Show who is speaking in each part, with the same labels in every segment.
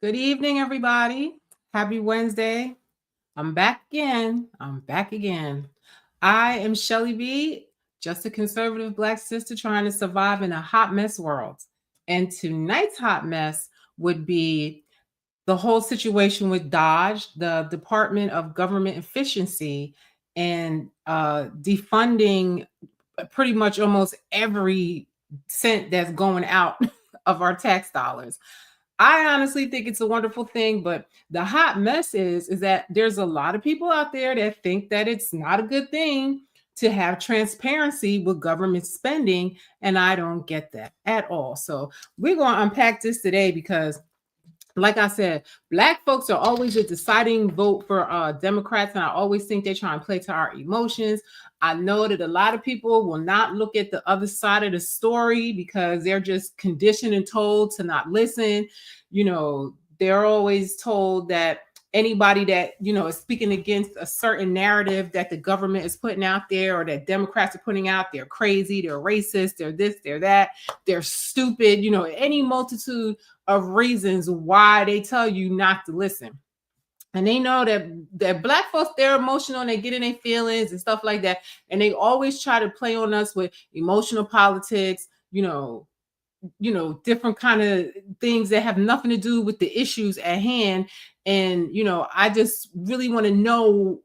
Speaker 1: Good evening, everybody. Happy Wednesday. I'm back again. I am Shelly B, just a conservative Black sister trying to survive in a hot mess world. And tonight's hot mess would be the whole situation with DOGE, the Department of Government Efficiency, and defunding pretty much almost every cent that's going out of our tax dollars. I honestly think it's a wonderful thing, but the hot mess is that there's a lot of people out there that think that it's not a good thing to have transparency with government spending, and I don't get that at all. So we're going to unpack this today because, like I said, Black folks are always a deciding vote for Democrats, and I always think they try and play to our emotions. I know that a lot of people will not look at the other side of the story because they're just conditioned and told to not listen. They're always told that anybody that is speaking against a certain narrative that the government is putting out there or that Democrats are putting out, they're crazy, they're racist, they're this, they're that, they're stupid, any multitude of reasons why they tell you not to listen. And they know that Black folks, they're emotional and they get in their feelings and stuff like that. And they always try to play on us with emotional politics, different kind of things that have nothing to do with the issues at hand. And I just really want to know,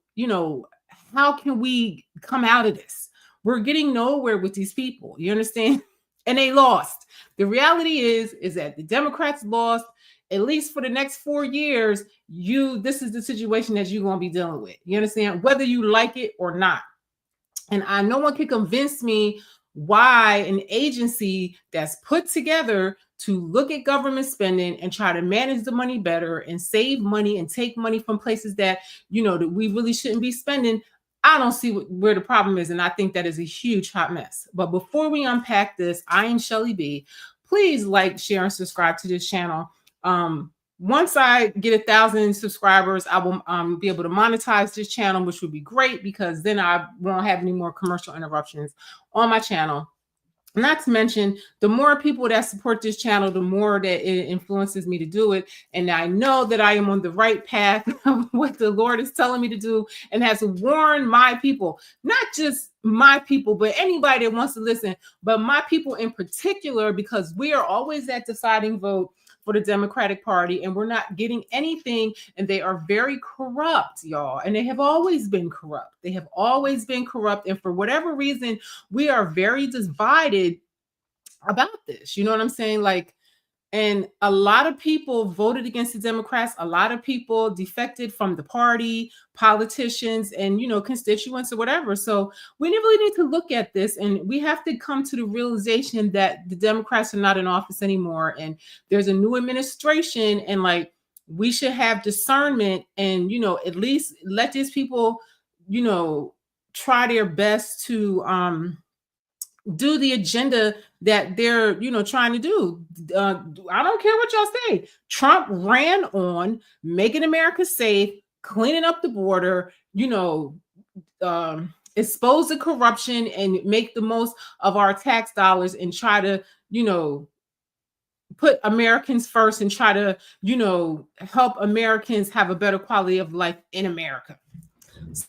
Speaker 1: how can we come out of this? We're getting nowhere with these people, you understand? And they lost. The reality is that the Democrats lost. At least for the next 4 years, this is the situation that you're going to be dealing with. You understand? Whether you like it or not. And no one can convince me why an agency that's put together to look at government spending and try to manage the money better and save money and take money from places that that we really shouldn't be spending. I don't see where the problem is, and I think that is a huge hot mess. But before we unpack this, I am Shelly B. Please like, share, and subscribe to this channel. Once I get 1,000 subscribers, I will be able to monetize this channel, which would be great because then I won't have any more commercial interruptions on my channel. Not to mention, the more people that support this channel, the more that it influences me to do it. And I know that I am on the right path of what the Lord is telling me to do and has warned my people, not just my people, but anybody that wants to listen, but my people in particular, because we are always that deciding vote for the Democratic Party, and we're not getting anything, and they are very corrupt, y'all. And they have always been corrupt. And for whatever reason, we are very divided about this. You know what I'm saying? And a lot of people voted against the Democrats. A lot of people defected from the party, politicians, and constituents or whatever. So we really need to look at this, and we have to come to the realization that the Democrats are not in office anymore, and there's a new administration, and we should have discernment, and at least let these people, try their best to do the agenda that they're trying to do. I don't care what y'all say. Trump ran on making America safe, cleaning up the border, expose the corruption and make the most of our tax dollars and try to put Americans first and try to help Americans have a better quality of life in America.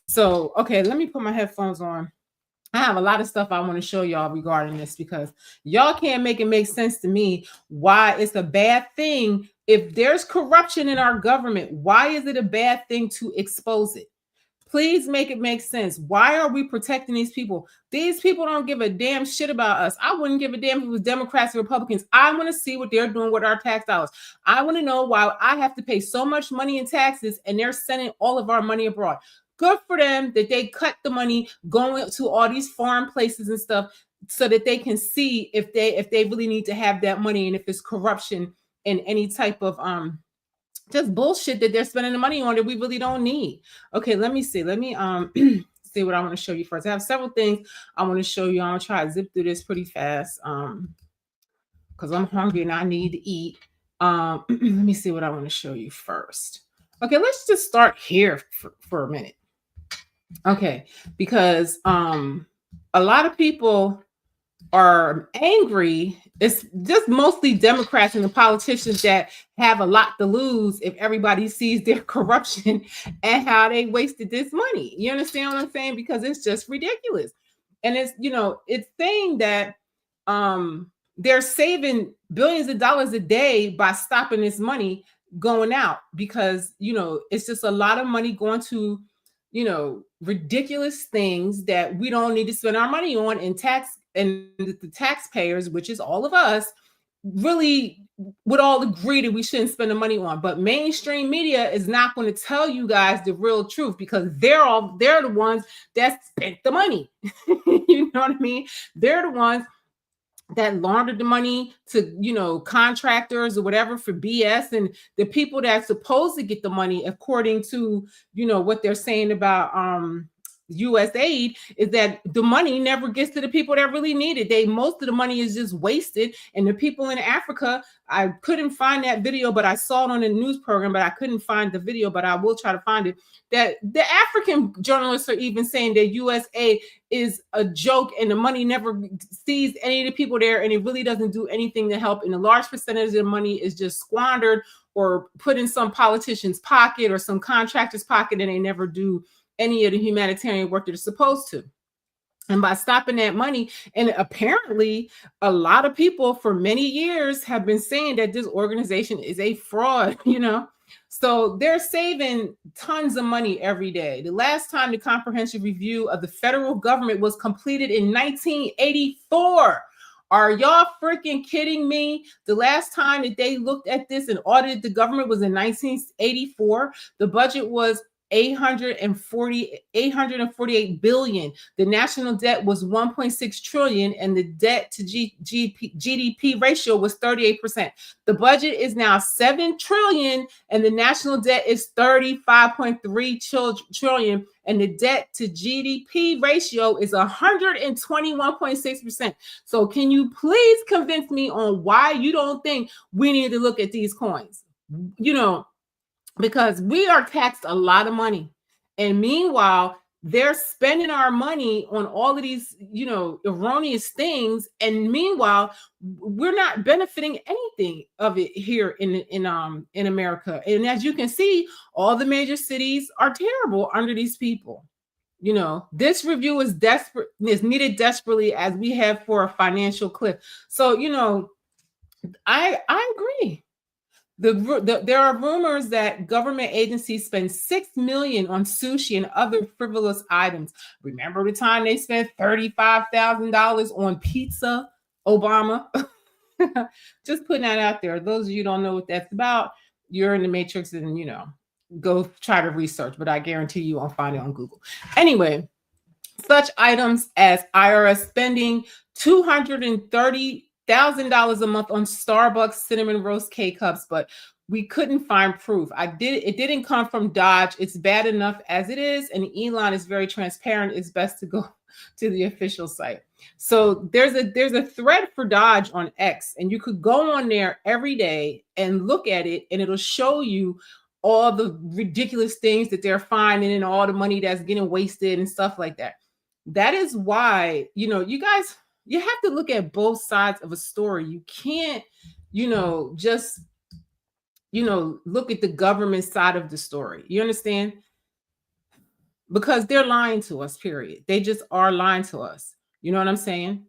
Speaker 1: So okay, let me put my headphones on. I have a lot of stuff I want to show y'all regarding this because y'all can't make it make sense to me why it's a bad thing. If there's corruption in our government, why is it a bad thing to expose it? Please make it make sense. Why are we protecting these people? These people don't give a damn shit about us. I wouldn't give a damn if it was Democrats or Republicans. I want to see what they're doing with our tax dollars. I want to know why I have to pay so much money in taxes and they're sending all of our money abroad. Good for them that they cut the money going to all these foreign places and stuff so that they can see if they really need to have that money and if it's corruption and any type of just bullshit that they're spending the money on that we really don't need. Okay, let me see. Let me see what I want to show you first. I have several things I want to show you. I'm gonna try to zip through this pretty fast because I'm hungry and I need to eat. Let me see what I want to show you first. Okay, let's just start here for a minute. Okay, because a lot of people are angry, it's just mostly Democrats and the politicians that have a lot to lose if everybody sees their corruption and how they wasted this money. You understand what I'm saying? Because it's just ridiculous. And it's, it's saying that they're saving billions of dollars a day by stopping this money going out because, it's just a lot of money going to, ridiculous things that we don't need to spend our money on, and the taxpayers, which is all of us, really would all agree that we shouldn't spend the money on. But mainstream media is not going to tell you guys the real truth because they're the ones that spent the money. You know what I mean? They're the ones that laundered the money to, contractors or whatever for BS. And the people that's supposed to get the money, according to, what they're saying about US aid, is that the money never gets to the people that really need it. Most of the money is just wasted. And the people in Africa, I couldn't find that video, but I saw it on the news program, but I couldn't find the video, but I will try to find it. That the African journalists are even saying that US aid is a joke and the money never sees any of the people there, and it really doesn't do anything to help. And a large percentage of the money is just squandered or put in some politician's pocket or some contractor's pocket, and they never do any of the humanitarian work that it's supposed to. And by stopping that money, and apparently a lot of people for many years have been saying that this organization is a fraud, So they're saving tons of money every day. The last time the comprehensive review of the federal government was completed in 1984. Are y'all freaking kidding me? The last time that they looked at this and audited the government was in 1984. The budget was 848 billion. The national debt was 1.6 trillion, and the debt to GDP ratio was 38%. The budget is now 7 trillion, and the national debt is 35.3 trillion, and the debt to GDP ratio is 121.6%. So can you please convince me on why you don't think we need to look at these coins? Because we are taxed a lot of money. And meanwhile, they're spending our money on all of these, erroneous things. And meanwhile, we're not benefiting anything of it here in America. And as you can see, all the major cities are terrible under these people. This review is needed desperately as we have for a financial cliff. So, I agree. There are rumors that government agencies spend $6 million on sushi and other frivolous items. Remember the time they spent $35,000 on pizza, Obama? Just putting that out there. Those of you who don't know what that's about, you're in the matrix and, go try to research, but I guarantee you won't find it on Google. Anyway, such items as IRS spending $230,000 a month on Starbucks cinnamon roast K-Cups, but we couldn't find proof. It didn't come from D.O.G.E. It's bad enough as it is, and Elon is very transparent. It's best to go to the official site. So there's a thread for D.O.G.E. on X, and you could go on there every day and look at it, and it'll show you all the ridiculous things that they're finding and all the money that's getting wasted and stuff like that. That is why, you guys, you have to look at both sides of a story. You can't, just, look at the government side of the story. You understand? Because they're lying to us, period. They just are lying to us. You know what I'm saying?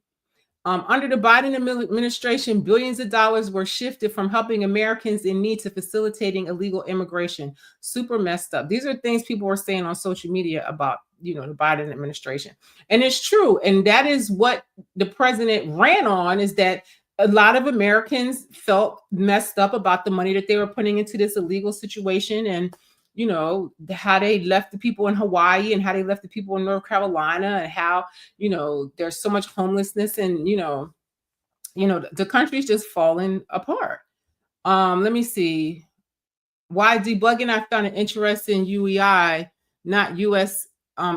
Speaker 1: Under the Biden administration, billions of dollars were shifted from helping Americans in need to facilitating illegal immigration. Super messed up. These are things people are saying on social media about, the Biden administration. And it's true. And that is what the president ran on, is that a lot of Americans felt messed up about the money that they were putting into this illegal situation. And how they left the people in Hawaii and how they left the people in North Carolina, and how, there's so much homelessness, and, the country's just falling apart. Let me see. Why debugging? I found an interesting UEI, not US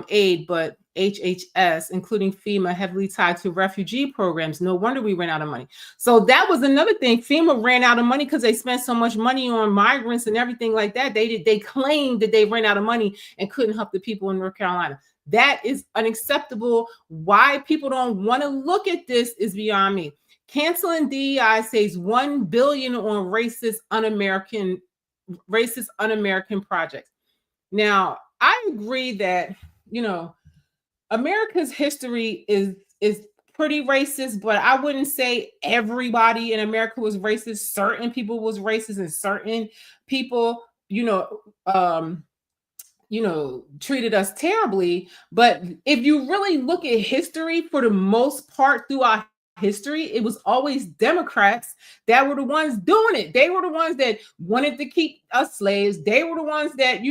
Speaker 1: aid, but HHS, including FEMA, heavily tied to refugee programs. No wonder we ran out of money. So that was another thing. FEMA ran out of money because they spent so much money on migrants and everything like that. They claimed that they ran out of money and couldn't help the people in North Carolina. That is unacceptable. Why people don't want to look at this is beyond me. Canceling DEI saves 1 billion on racist un-American projects. Now, I agree that, you know, America's history is pretty racist, but I wouldn't say everybody in America was racist. Certain people was racist, and certain people, treated us terribly. But if you really look at history, for the most part throughout history, it was always Democrats that were the ones doing it. They were the ones that wanted to keep us slaves. They were the ones that,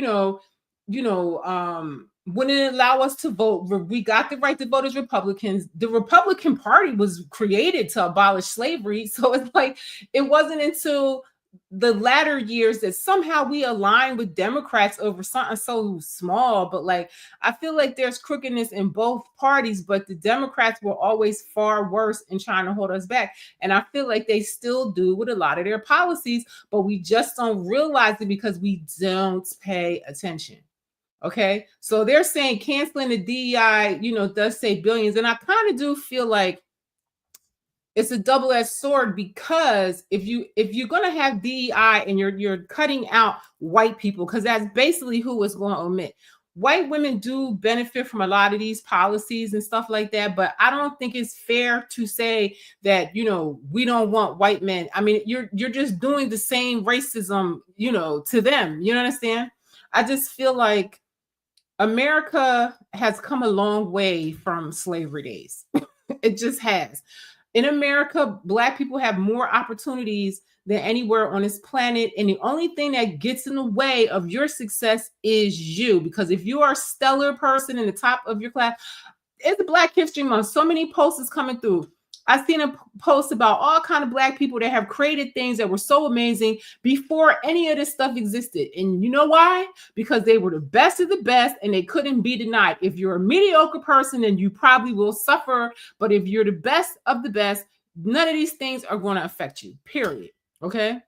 Speaker 1: wouldn't allow us to vote. We got the right to vote as Republicans. The Republican Party was created to abolish slavery. So it's like, it wasn't until the latter years that somehow we align with Democrats over something so small. But like, I feel like there's crookedness in both parties, but the Democrats were always far worse in trying to hold us back. And I feel like they still do with a lot of their policies, but we just don't realize it because we don't pay attention. Okay. So they're saying canceling the DEI, does save billions. And I kind of do feel like it's a double-edged sword, because if you're going to have DEI and you're cutting out white people, because that's basically who it's going to omit. White women do benefit from a lot of these policies and stuff like that, but I don't think it's fair to say that, we don't want white men. I mean, you're just doing the same racism, to them. You understand? I just feel like America has come a long way from slavery days. It just has. In America, Black people have more opportunities than anywhere on this planet. And the only thing that gets in the way of your success is you. Because if you are a stellar person in the top of your class, it's a Black History Month. So many posts coming through. I've seen a post about all kind of Black people that have created things that were so amazing before any of this stuff existed. And you know why? Because they were the best of the best and they couldn't be denied. If you're a mediocre person, then you probably will suffer. But if you're the best of the best, none of these things are going to affect you, period. Okay?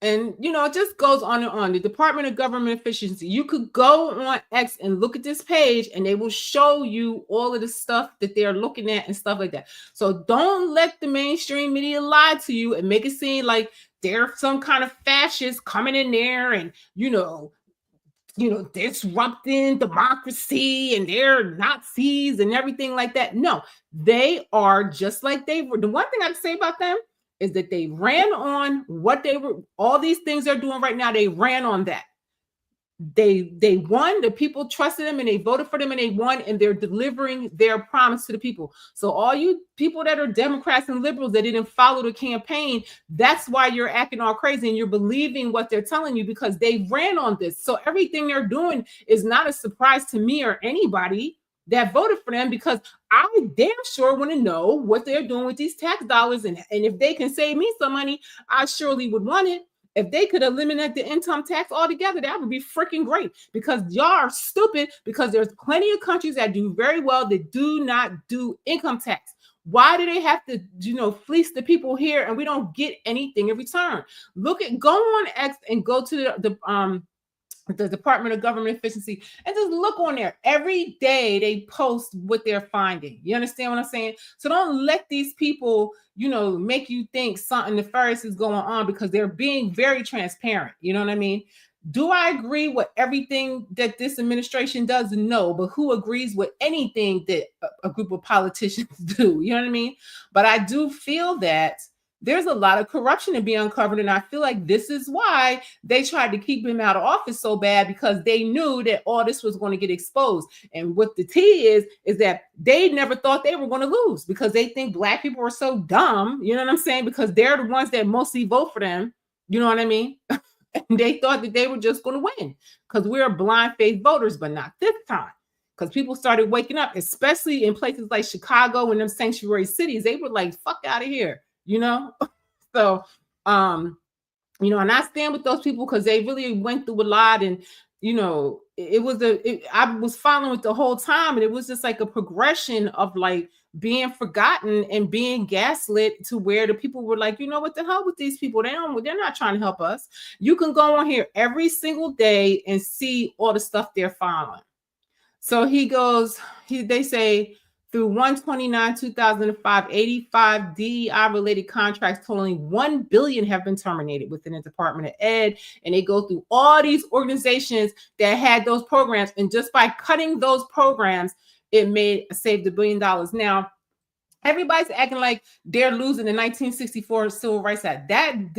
Speaker 1: And, it just goes on and on. The Department of Government Efficiency. You could go on X and look at this page and they will show you all of the stuff that they're looking at and stuff like that. So don't let the mainstream media lie to you and make it seem like they're some kind of fascist coming in there and, disrupting democracy and they're Nazis and everything like that. No, they are just like they were. The one thing I'd say about them is that they ran on what they were, all these things they're doing right now, they ran on that. They won, the people trusted them and they voted for them and they won, and they're delivering their promise to the people. So all you people that are Democrats and liberals that didn't follow the campaign, that's why you're acting all crazy and you're believing what they're telling you, because they ran on this. So everything they're doing is not a surprise to me or anybody that voted for them, because I damn sure want to know what they're doing with these tax dollars. And if they can save me some money, I surely would want it. If they could eliminate the income tax altogether, that would be freaking great, because y'all are stupid, because there's plenty of countries that do very well that do not do income tax. Why do they have to, fleece the people here and we don't get anything in return? Go on X and go to the Department of Government Efficiency and just look on there. Every day they post what they're finding. You understand what I'm saying? So don't let these people, make you think something nefarious is going on, because they're being very transparent. You know what I mean? Do I agree with everything that this administration does? No, but who agrees with anything that a group of politicians do? You know what I mean? But I do feel that there's a lot of corruption to be uncovered. And I feel like this is why they tried to keep him out of office so bad, because they knew that all this was going to get exposed. And what the tea is that they never thought they were going to lose, because they think Black people are so dumb. You know what I'm saying? Because they're the ones that mostly vote for them. You know what I mean? And they thought that they were just going to win, because we're blind faith voters, but not this time. Because people started waking up, especially in places like Chicago and them sanctuary cities. They were like, fuck out of here. So, and I stand with those people, because they really went through a lot. And, I was following it the whole time. And it was just like a progression of like being forgotten and being gaslit, to where the people were like, what the hell with these people? They're not trying to help us. You can go on here every single day and see all the stuff they're following. So he goes, they say through 129 2005, 85 DEI related contracts totaling 1 billion have been terminated within the Department of Ed. And they go through all these organizations that had those programs. And just by cutting those programs, it saved $1 billion. Now, everybody's acting like they're losing the 1964 Civil Rights Act. That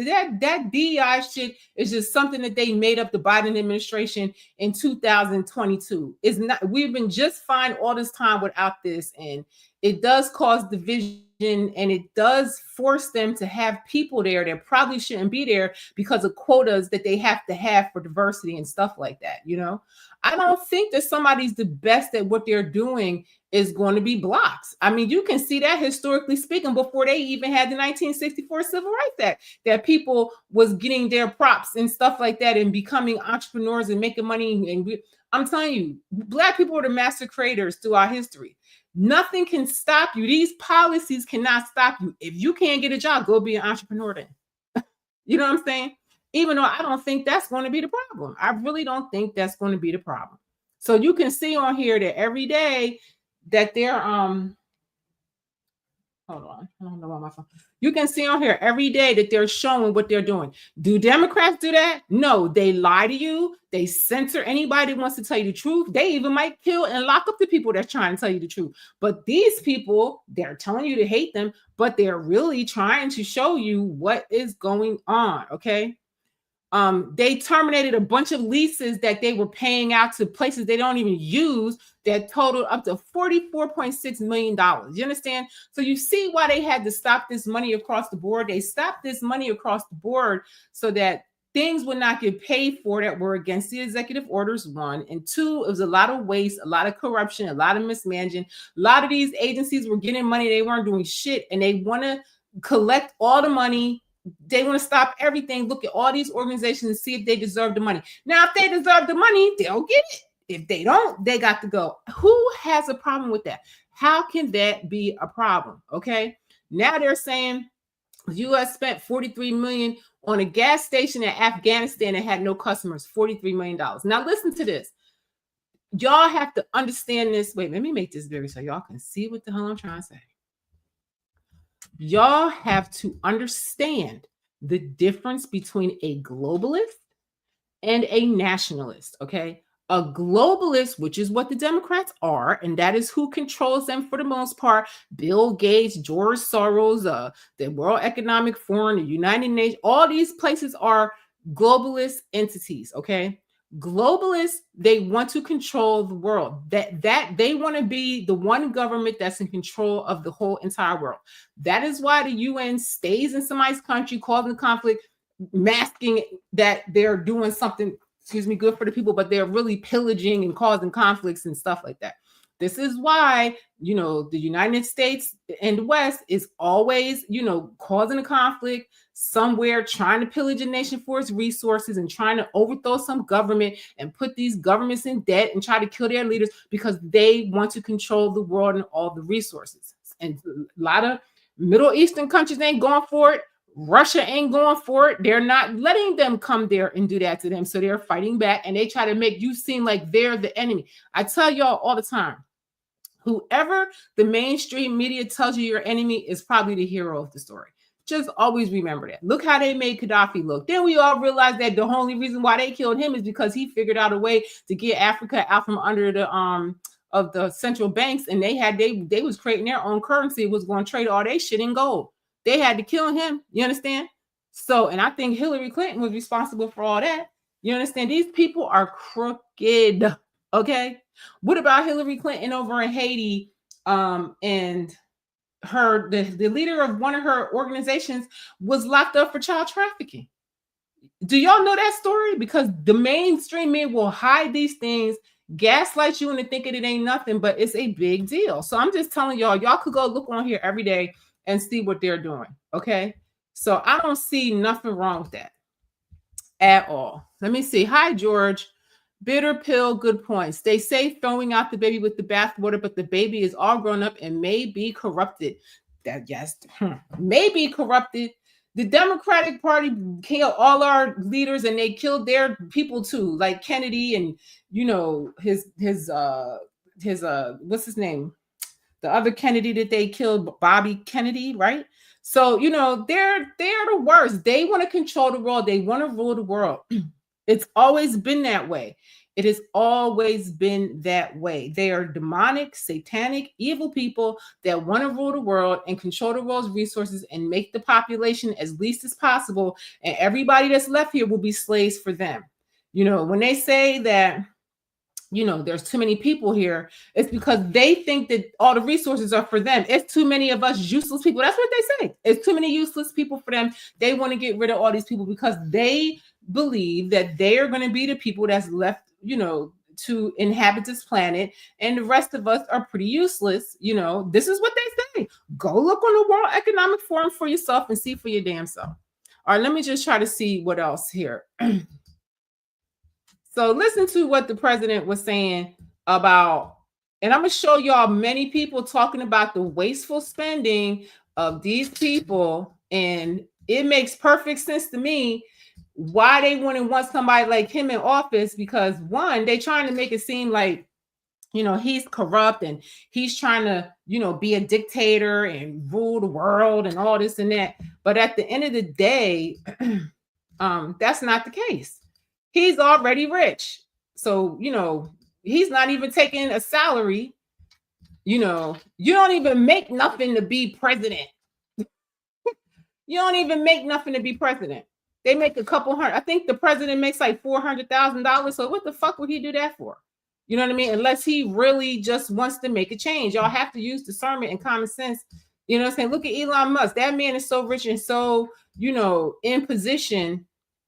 Speaker 1: DEI shit is just something that they made up, the Biden administration, in 2022. It's not. We've been just fine all this time without this, and it does cause division, and it does force them to have people there that probably shouldn't be there because of quotas that they have to have for diversity and stuff like that. I don't think that somebody's the best at what they're doing is going to be blocks. I mean, you can see that historically speaking before they even had the 1964 Civil Rights Act, that people was getting their props and stuff like that and becoming entrepreneurs and making money. And I'm telling you, Black people are the master creators throughout history. Nothing can stop you. These policies cannot stop you. If you can't get a job, go be an entrepreneur then. You know what I'm saying? Even though I don't think that's going to be the problem. I really don't think that's going to be the problem. So you can see on here that every day that they're hold on, I don't know why my phone. You can see on here every day that they're showing what they're doing. Do Democrats do that? No, they lie to you. They censor anybody that wants to tell you the truth. They even might kill and lock up the people that's trying to tell you the truth. But these people, they're telling you to hate them, but they're really trying to show you what is going on. Okay. They terminated a bunch of leases that they were paying out to places they don't even use that totaled up to $44.6 million. You understand? So you see why they had to stop this money across the board. They stopped this money across the board so that things would not get paid for that were against the executive orders, one. And two, it was a lot of waste, a lot of corruption, a lot of mismanagement. A lot of these agencies were getting money. They weren't doing shit. And they want to collect all the money. They want to stop everything, look at all these organizations and see if they deserve the money. Now, if they deserve the money, they'll get it. If they don't, they got to go. Who has a problem with that? How can that be a problem? Okay. Now they're saying the U.S. spent $43 million on a gas station in Afghanistan that had no customers. $43 million. Now listen to this. Y'all have to understand this. Wait, let me make this bigger so y'all can see what the hell I'm trying to say. Y'all have to understand the difference between a globalist and a nationalist, okay? A globalist, which is what the Democrats are, and that is who controls them for the most part. Bill Gates, George Soros, the World Economic Forum, the United Nations, all these places are globalist entities, okay? Globalists, they want to control the world. That they want to be the one government that's in control of the whole entire world. That is why the UN stays in somebody's country, causing conflict, masking that they're doing something, good for the people, but they're really pillaging and causing conflicts and stuff like that. This is why, the United States and the West is always, causing a conflict somewhere, trying to pillage a nation for its resources and trying to overthrow some government and put these governments in debt and try to kill their leaders because they want to control the world and all the resources. And a lot of Middle Eastern countries ain't going for it. Russia ain't going for it. They're not letting them come there and do that to them. So they're fighting back and they try to make you seem like they're the enemy. I tell y'all all the time, whoever the mainstream media tells you your enemy is probably the hero of the story. Just always remember that. Look how they made Gaddafi look. Then we all realized that the only reason why they killed him is because he figured out a way to get Africa out from under the of the central banks, and they was creating their own currency, was going to trade all their shit in gold. They had to kill him. You understand? So, and I think Hillary Clinton was responsible for all that. You understand? These people are crooked. Okay. What about Hillary Clinton over in Haiti? And the leader of one of her organizations was locked up for child trafficking. Do y'all know that story? Because the mainstream media will hide these things, gaslight you into thinking it ain't nothing, but it's a big deal. So I'm just telling y'all could go look on here every day and see what they're doing. Okay. So I don't see nothing wrong with that at all. Let me see. Hi, George. Bitter pill, good points. They say throwing out the baby with the bathwater, but the baby is all grown up and may be corrupted. May be corrupted. The Democratic Party killed all our leaders and they killed their people too, like Kennedy and his what's his name? The other Kennedy that they killed, Bobby Kennedy, right? So, they're the worst. They want to control the world. They want to rule the world. It's always been that way. It has always been that way. They are demonic, satanic, evil people that want to rule the world and control the world's resources and make the population as least as possible. And everybody that's left here will be slaves for them. When they say that, there's too many people here, it's because they think that all the resources are for them. It's too many of us useless people. That's what they say. It's too many useless people for them. They want to get rid of all these people because they believe that they are going to be the people that's left, to inhabit this planet, and the rest of us are pretty useless. This is what they say. Go look on the World Economic Forum for yourself and see for your damn self. All right, let me just try to see what else here. So listen to what the president was saying about, and I'm going to show y'all many people talking about the wasteful spending of these people. And it makes perfect sense to me why they wouldn't want somebody like him in office, because one, they trying to make it seem like, he's corrupt and he's trying to, be a dictator and rule the world and all this and that. But at the end of the day, that's not the case. He's already rich. So, he's not even taking a salary. You don't even make nothing to be president. You don't even make nothing to be president. They make a couple hundred. I think the president makes like $400,000. So what the fuck would he do that for? You know what I mean? Unless he really just wants to make a change. Y'all have to use discernment and common sense. You know what I'm saying? Look at Elon Musk. That man is so rich and so, in position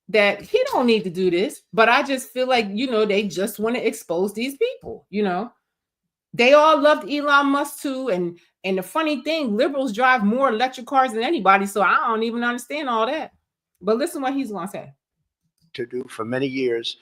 Speaker 1: that he don't need to do this. But I just feel like, they just want to expose these people. They all loved Elon Musk too. And the funny thing, liberals drive more electric cars than anybody. So I don't even understand all that. But listen what he's going to say.
Speaker 2: To do for many years,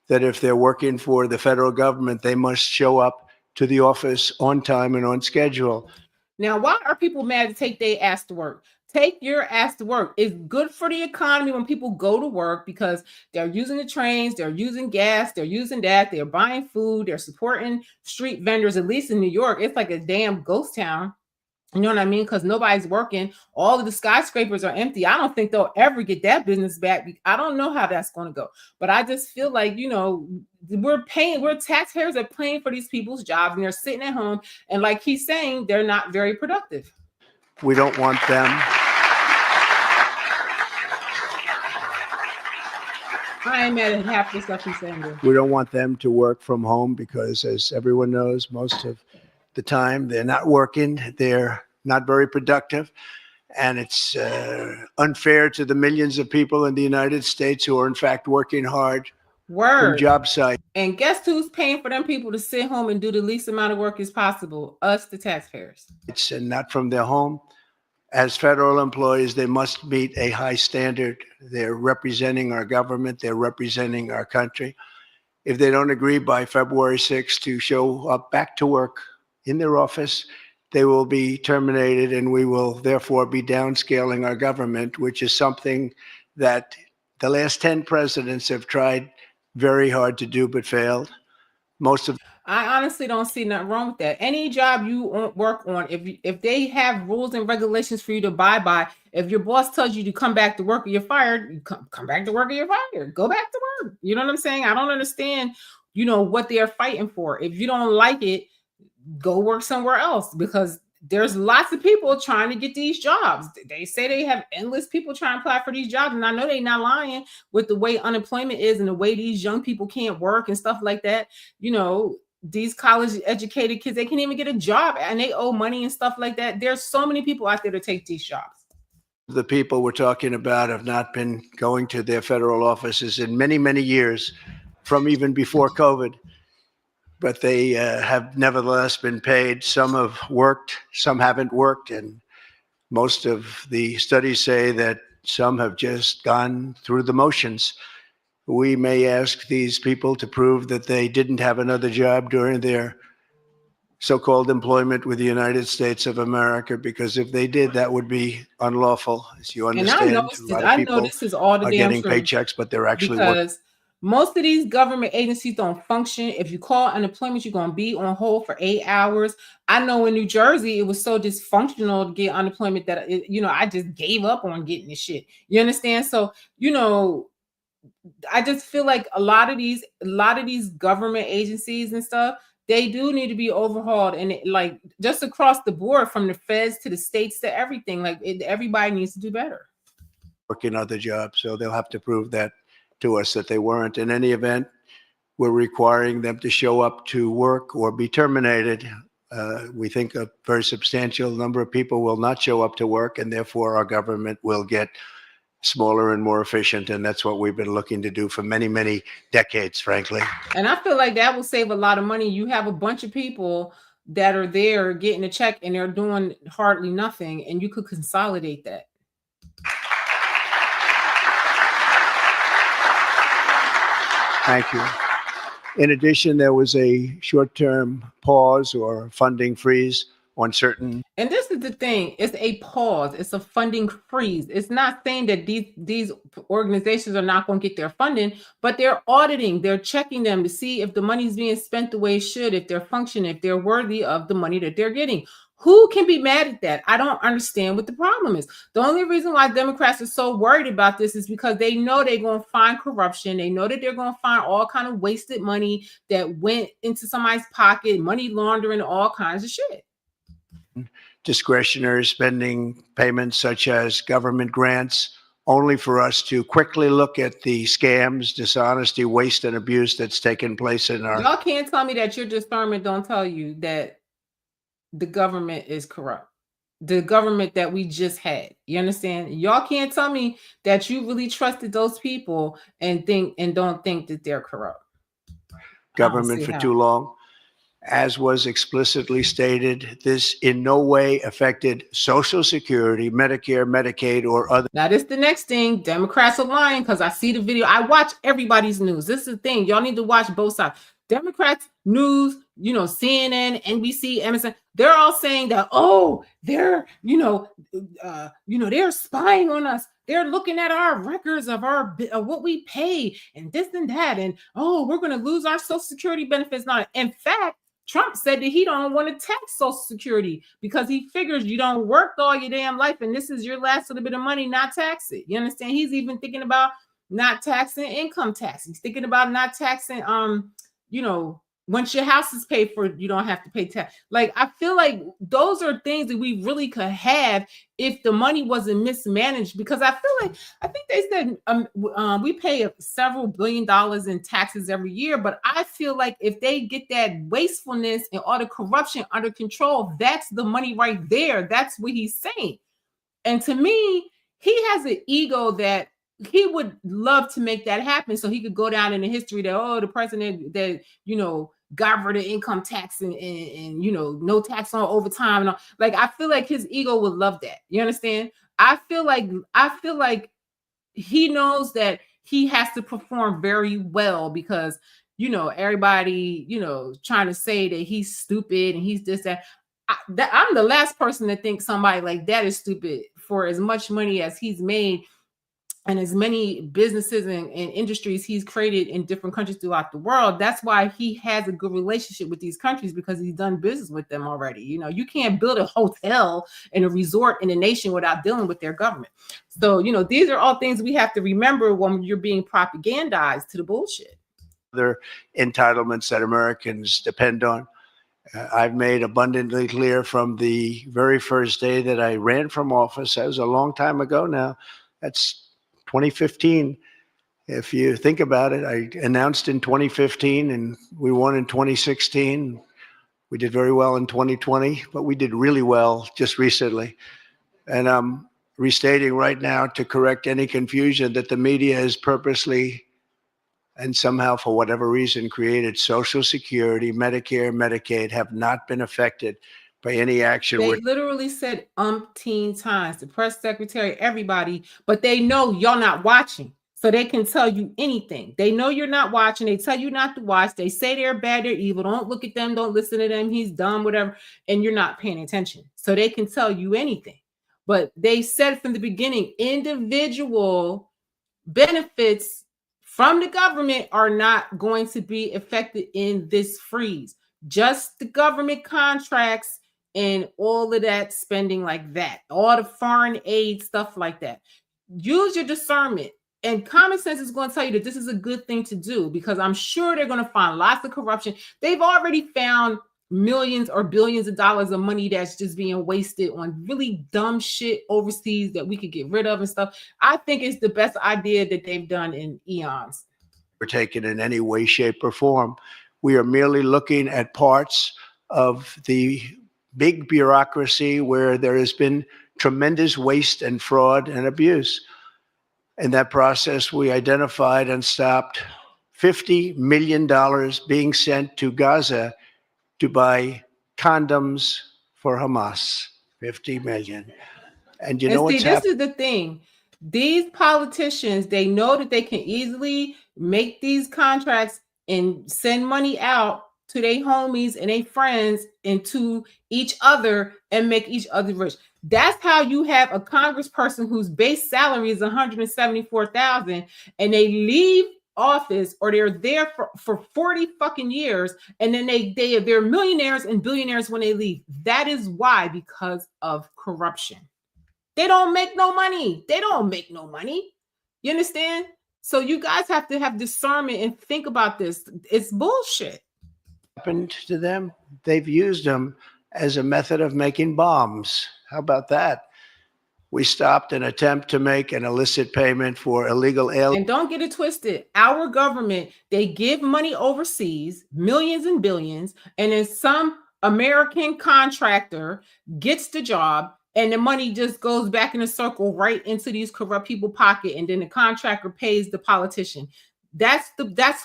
Speaker 2: that if they're working for the federal government, they must show up to the office on time and on schedule.
Speaker 1: Now, why are people mad to take their ass to work? Take your ass to work. It's good for the economy when people go to work because they're using the trains, they're using gas, they're using that, they're buying food, they're supporting street vendors. At least in New York, it's like a damn ghost town. You know what I mean? Because nobody's working. All of the skyscrapers are empty. I don't think they'll ever get that business back. I don't know how that's going to go. But I just feel like, we're taxpayers are paying for these people's jobs and they're sitting at home. And like he's saying, they're not very productive.
Speaker 2: We don't want them.
Speaker 1: I ain't mad at half the stuff he's saying there.
Speaker 2: We don't want them to work from home because, as everyone knows, most of the time they're not working, they're not very productive, and it's unfair to the millions of people in the United States who are in fact working hard from job sites.
Speaker 1: And guess who's paying for them people to sit home and do the least amount of work as possible? Us, the taxpayers.
Speaker 2: And not from their home. As federal employees, they must meet a high standard. They're representing our government, they're representing our country. If they don't agree by February 6th to show up back to work in their office, they will be terminated, and we will therefore be downscaling our government, which is something that the last 10 presidents have tried very hard to do but failed.
Speaker 1: I honestly don't see nothing wrong with that. Any job you work on, if they have rules and regulations for you to abide by, if your boss tells you to come back to work or you're fired, you come back to work or you're fired. Go back to work. You know what I'm saying? I don't understand, what they're fighting for. If you don't like it, go work somewhere else, because there's lots of people trying to get these jobs. They say they have endless people trying to apply for these jobs. And I know they're not lying with the way unemployment is and the way these young people can't work and stuff like that. These college educated kids, they can't even get a job and they owe money and stuff like that. There's so many people out there to take these jobs.
Speaker 2: The people we're talking about have not been going to their federal offices in many, many years, from even before COVID. But they have nevertheless been paid. Some have worked, some haven't worked. And most of the studies say that some have just gone through the motions. We may ask these people to prove that they didn't have another job during their so-called employment with the United States of America, because if they did, that would be unlawful. As you understand,
Speaker 1: I know this is all the
Speaker 2: are
Speaker 1: damn
Speaker 2: getting
Speaker 1: truth,
Speaker 2: paychecks, but they're actually
Speaker 1: because Most of these government agencies don't function. If you call unemployment, you're going to be on hold for 8 hours. I know in New Jersey, it was so dysfunctional to get unemployment that, I just gave up on getting this shit. You understand? So, I just feel like a lot of these government agencies and stuff, they do need to be overhauled, and like just across the board, from the feds to the states to everything. Like everybody needs to do better.
Speaker 2: Working other jobs, so they'll have to prove that to us that they weren't. In any event, we're requiring them to show up to work or be terminated. We think a very substantial number of people will not show up to work, and therefore our government will get smaller and more efficient. And that's what we've been looking to do for many, many decades, frankly.
Speaker 1: And I feel like that will save a lot of money. You have a bunch of people that are there getting a check and they're doing hardly nothing, and you could consolidate that.
Speaker 2: Thank you. In addition, there was a short-term pause or funding freeze on certain.
Speaker 1: And this is the thing, it's a pause, it's a funding freeze. It's not saying that these organizations are not going to get their funding, but they're auditing, they're checking them to see if the money's being spent the way it should, if they're functioning, if they're worthy of the money that they're getting. Who can be mad at that? I don't understand what the problem is. The only reason why Democrats are so worried about this is because they know they're going to find corruption. They know that they're going to find all kind of wasted money that went into somebody's pocket, money laundering, all kinds of shit.
Speaker 2: Discretionary spending payments such as government grants, only for us to quickly look at the scams, dishonesty, waste, and abuse that's taken place in our.
Speaker 1: Y'all can't tell me that your discernment don't tell you that the government is corrupt. The government that we just had. You understand? Y'all can't tell me that you really trusted those people and don't think that they're corrupt.
Speaker 2: Government for too long. As was explicitly stated, this in no way affected Social Security, Medicare, Medicaid, or other.
Speaker 1: Now, this is the next thing. Democrats are lying because I see the video. I watch everybody's news. This is the thing. Y'all need to watch both sides. Democrats news, CNN, NBC, MSN, they're all saying that, they're, they're spying on us. They're looking at our records of what we pay and this and that. And, we're going to lose our Social Security benefits. Now, in fact, Trump said that he don't want to tax Social Security because he figures you don't work all your damn life and this is your last little bit of money, not tax it. You understand? He's even thinking about not taxing income tax. He's thinking about not taxing, once your house is paid for, you don't have to pay tax. Like, I feel like those are things that we really could have if the money wasn't mismanaged, because I think they said we pay several $billion in taxes every year, but I feel like if they get that wastefulness and all the corruption under control, that's the money right there. That's what he's saying. And to me, he has an ego that he would love to make that happen so he could go down in the history that, the president that, got rid of income tax and no tax on overtime. And all. Like, I feel like his ego would love that. You understand? I feel like he knows that he has to perform very well because, everybody, trying to say that he's stupid and he's this, that. I'm the last person to think somebody like that is stupid for as much money as he's made and as many businesses and industries he's created in different countries throughout the world. That's why he has a good relationship with these countries, because he's done business with them already. You can't build a hotel and a resort in a nation without dealing with their government. So, these are all things we have to remember when you're being propagandized to the bullshit.
Speaker 2: Other entitlements that Americans depend on. I've made abundantly clear from the very first day that I ran from office. That was a long time ago now. That's 2015. If you think about it, I announced in 2015 and we won in 2016. We did very well in 2020, but we did really well just recently. And I'm restating right now to correct any confusion that the media has purposely and somehow, for whatever reason, created Social Security, Medicare, Medicaid have not been affected by any action.
Speaker 1: They literally said umpteen times, the press secretary, everybody, but they know you're not watching. So they can tell you anything. They know you're not watching. They tell you not to watch. They say they're bad, they're evil. Don't look at them. Don't listen to them. He's dumb, whatever. And you're not paying attention. So they can tell you anything. But they said from the beginning, individual benefits from the government are not going to be affected in this freeze. Just the government contracts and all of that spending like that, all the foreign aid stuff like that. Use your discernment. And common sense is going to tell you that this is a good thing to do, because I'm sure they're going to find lots of corruption. They've already found millions or billions of dollars of money that's just being wasted on really dumb shit overseas that we could get rid of and stuff. I think it's the best idea that they've done in eons.
Speaker 2: We're taken in any way, shape, or form. We are merely looking at parts of the big bureaucracy where there has been tremendous waste and fraud and abuse. In that process, we identified and stopped $50 million being sent to Gaza to buy condoms for Hamas. 50 million. And you know what's happening?
Speaker 1: This is the thing. These politicians, they know that they can easily make these contracts and send money out to their homies and their friends and to each other and make each other rich. That's how you have a congressperson whose base salary is $174,000 and they leave office, or they're there for 40 fucking years, and then they're millionaires and billionaires when they leave. That is why, because of corruption. They don't make no money. They don't make no money. You understand? So you guys have to have discernment and think about this. It's bullshit.
Speaker 2: Happened to them? They've used them as a method of making bombs. How about that? We stopped an attempt to make an illicit payment for illegal aliens.
Speaker 1: And don't get it twisted. Our government, they give money overseas, millions and billions, and then some American contractor gets the job, and the money just goes back in a circle right into these corrupt people's pocket, and then the contractor pays the politician. That's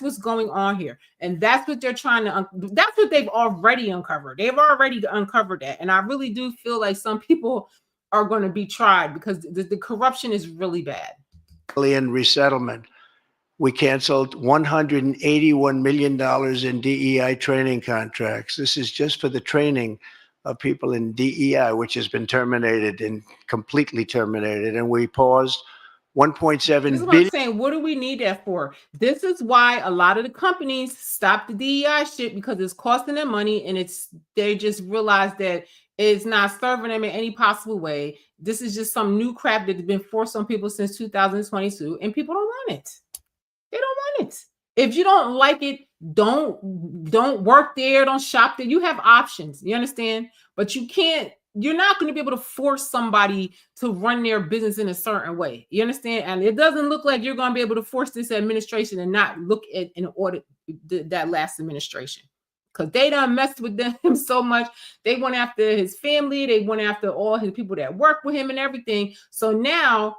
Speaker 1: what's going on here, and that's what they're trying to. That's what they've already uncovered. They've already uncovered that, and I really do feel like some people are going to be tried because the corruption is really bad.
Speaker 2: Alien resettlement. We canceled $181 million in DEI training contracts. This is just for the training of people in DEI, which has been terminated and completely terminated. And we paused 1.7 billion.
Speaker 1: This is what I'm saying. What do we need that for? This is why a lot of the companies stop the DEI shit, because it's costing them money, and they just realize that it's not serving them in any possible way. This is just some new crap that's been forced on people since 2022, and people don't want it. They don't want it. If you don't like it, don't work there, don't shop there. You have options, you understand? But you're not going to be able to force somebody to run their business in a certain way. You understand? And it doesn't look like you're going to be able to force this administration and not look at and audit that last administration. Because they done messed with them so much. They went after his family. They went after all his people that work with him and everything. So now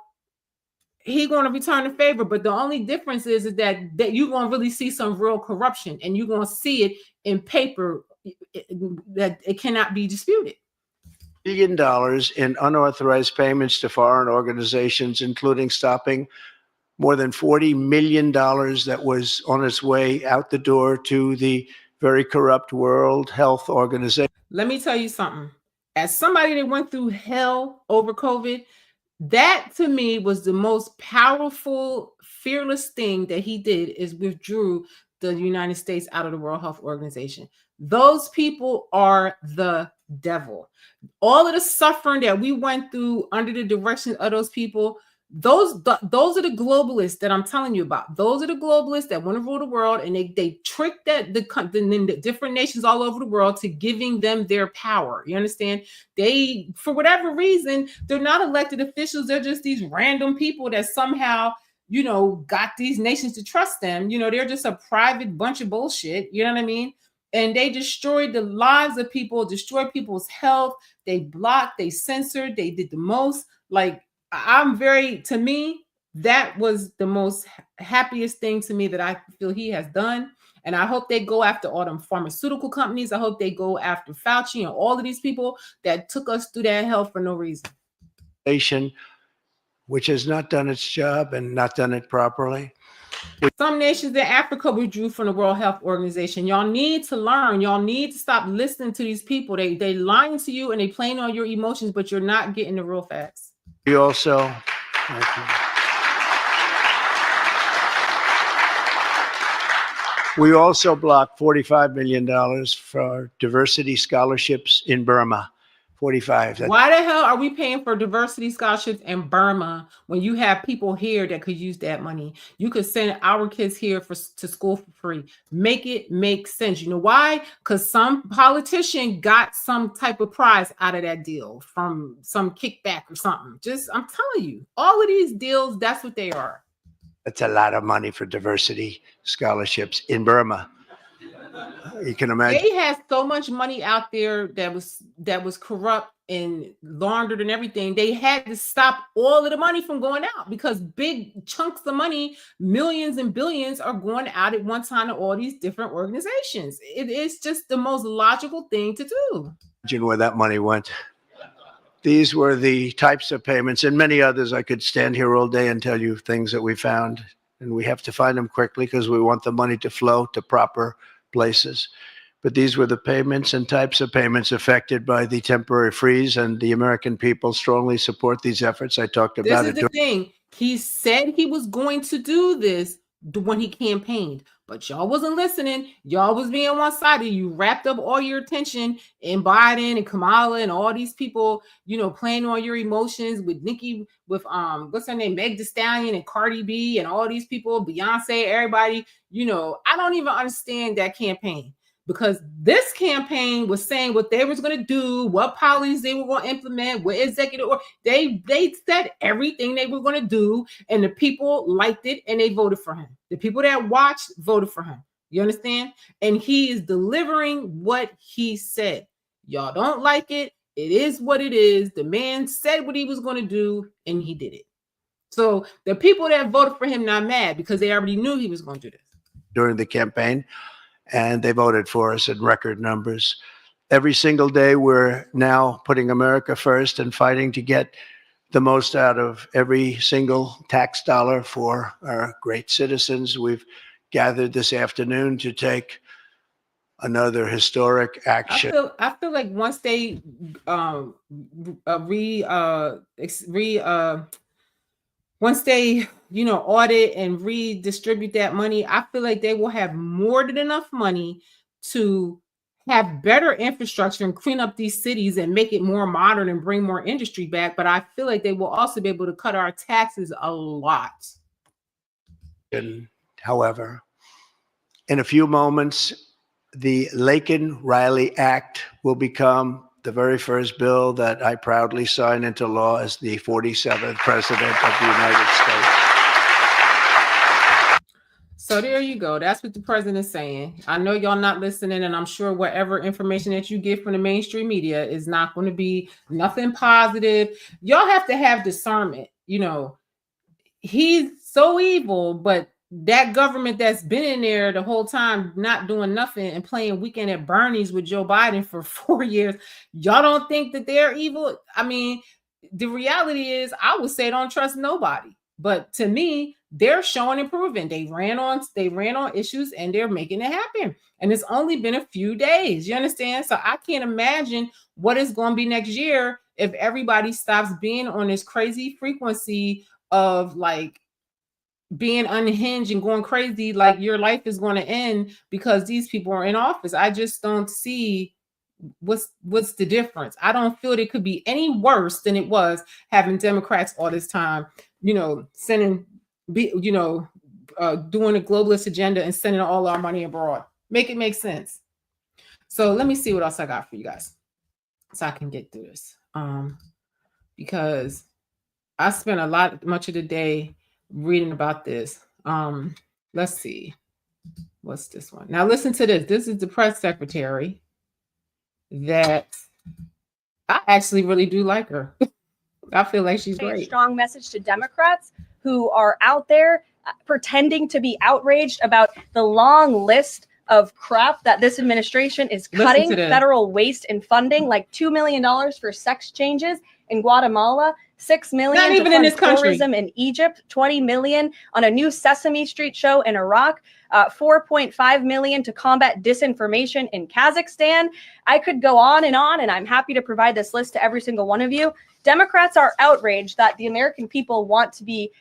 Speaker 1: he's going to return the favor. But the only difference is that you're going to really see some real corruption. And you're going to see it in paper that it cannot be disputed.
Speaker 2: $1 billion in unauthorized payments to foreign organizations, including stopping more than $40 million that was on its way out the door to the very corrupt World Health Organization.
Speaker 1: Let me tell you something. As somebody that went through hell over COVID, that to me was the most powerful, fearless thing that he did, is withdrew the United States out of the World Health Organization. Those people are the devil. All of the suffering that we went through under the direction of those people, those are the globalists that I'm telling you about. Those are the globalists that want to rule the world, and they trick the different nations all over the world to giving them their power. You understand? They, for whatever reason, they're not elected officials. They're just these random people that somehow, got these nations to trust them. They're just a private bunch of bullshit. You know what I mean? And they destroyed the lives of people, destroyed people's health. They blocked, they censored, they did the most. Like, to me, that was the most happiest thing to me that I feel he has done. And I hope they go after all them pharmaceutical companies. I hope they go after Fauci and all of these people that took us through that hell for no reason.
Speaker 2: Which has not done its job and not done it properly.
Speaker 1: Some nations in Africa withdrew from the World Health Organization. Y'all need to learn. Y'all need to stop listening to these people. They lying to you and they playing on your emotions, but you're not getting the real facts.
Speaker 2: We also, We also blocked $45 million for diversity scholarships in Burma. 45.
Speaker 1: Why the hell are we paying for diversity scholarships in Burma when you have people here that could use that money? You could send our kids here to school for free. Make it make sense. You know why? Because some politician got some type of prize out of that deal from some kickback or something. I'm telling you, all of these deals, that's what they are.
Speaker 2: That's a lot of money for diversity scholarships in Burma. You can imagine.
Speaker 1: They had so much money out there that was corrupt and laundered and everything. They had to stop all of the money from going out because big chunks of money, millions and billions, are going out at one time to all these different organizations. It is just the most logical thing to do.
Speaker 2: Imagine where that money went. These were the types of payments and many others. I could stand here all day and tell you things that we found, and we have to find them quickly because we want the money to flow to proper places. But these were the payments and types of payments affected by the temporary freeze, and the American people strongly support these efforts. I talked about it.
Speaker 1: This is the thing. He said he was going to do this when he campaigned, but y'all wasn't listening. Y'all was being one-sided. You wrapped up all your attention in Biden and Kamala and all these people, playing on your emotions with Nicki, with what's her name, Meg Thee Stallion and Cardi B and all these people, Beyonce, everybody. I don't even understand that campaign. Because this campaign was saying what they was going to do, what policies they were going to implement, what executive order. They said everything they were going to do, and the people liked it, and they voted for him. The people that watched voted for him. You understand? And he is delivering what he said. Y'all don't like it. It is what it is. The man said what he was going to do, and he did it. So the people that voted for him not mad because they already knew he was going to do this.
Speaker 2: During the campaign. And they voted for us in record numbers. Every single day, we're now putting America first and fighting to get the most out of every single tax dollar for our great citizens. We've gathered this afternoon to take another historic action.
Speaker 1: I feel like once they once they, audit and redistribute that money, I feel like they will have more than enough money to have better infrastructure and clean up these cities and make it more modern and bring more industry back. But I feel like they will also be able to cut our taxes a lot.
Speaker 2: However, in a few moments, the Laken-Riley Act will become the very first bill that I proudly signed into law as the 47th president of the United States.
Speaker 1: So there you go. That's what the president is saying. I know y'all not listening, and I'm sure whatever information that you get from the mainstream media is not going to be nothing positive. Y'all have to have discernment. He's so evil, but that government that's been in there the whole time, not doing nothing and playing Weekend at Bernie's with Joe Biden for 4 years, y'all don't think that they're evil? I mean, the reality is, I would say don't trust nobody. But to me, they're showing and proving. They ran on issues and they're making it happen. And it's only been a few days. You understand? So I can't imagine what it's going to be next year if everybody stops being on this crazy frequency of like being unhinged and going crazy, like your life is going to end because these people are in office. I just don't see what's the difference. I don't feel it could be any worse than it was having Democrats all this time, doing a globalist agenda and sending all our money abroad. Make it make sense. So let me see what else I got for you guys so I can get through this. Because I spent much of the day reading about this. Let's see. What's this one? Now listen to this. This is the press secretary that I actually really do like her. I feel like she's great.
Speaker 3: A strong message to Democrats who are out there pretending to be outraged about the long list of crap that this administration is cutting federal waste and funding, like $2 million for sex changes in Guatemala, $6 million
Speaker 1: not even in this
Speaker 3: tourism in Egypt, $20 million on a new Sesame Street show in Iraq, $4.5 million to combat disinformation in Kazakhstan. I could go on, and I'm happy to provide this list to every single one of you. Democrats are outraged that the American people want to be,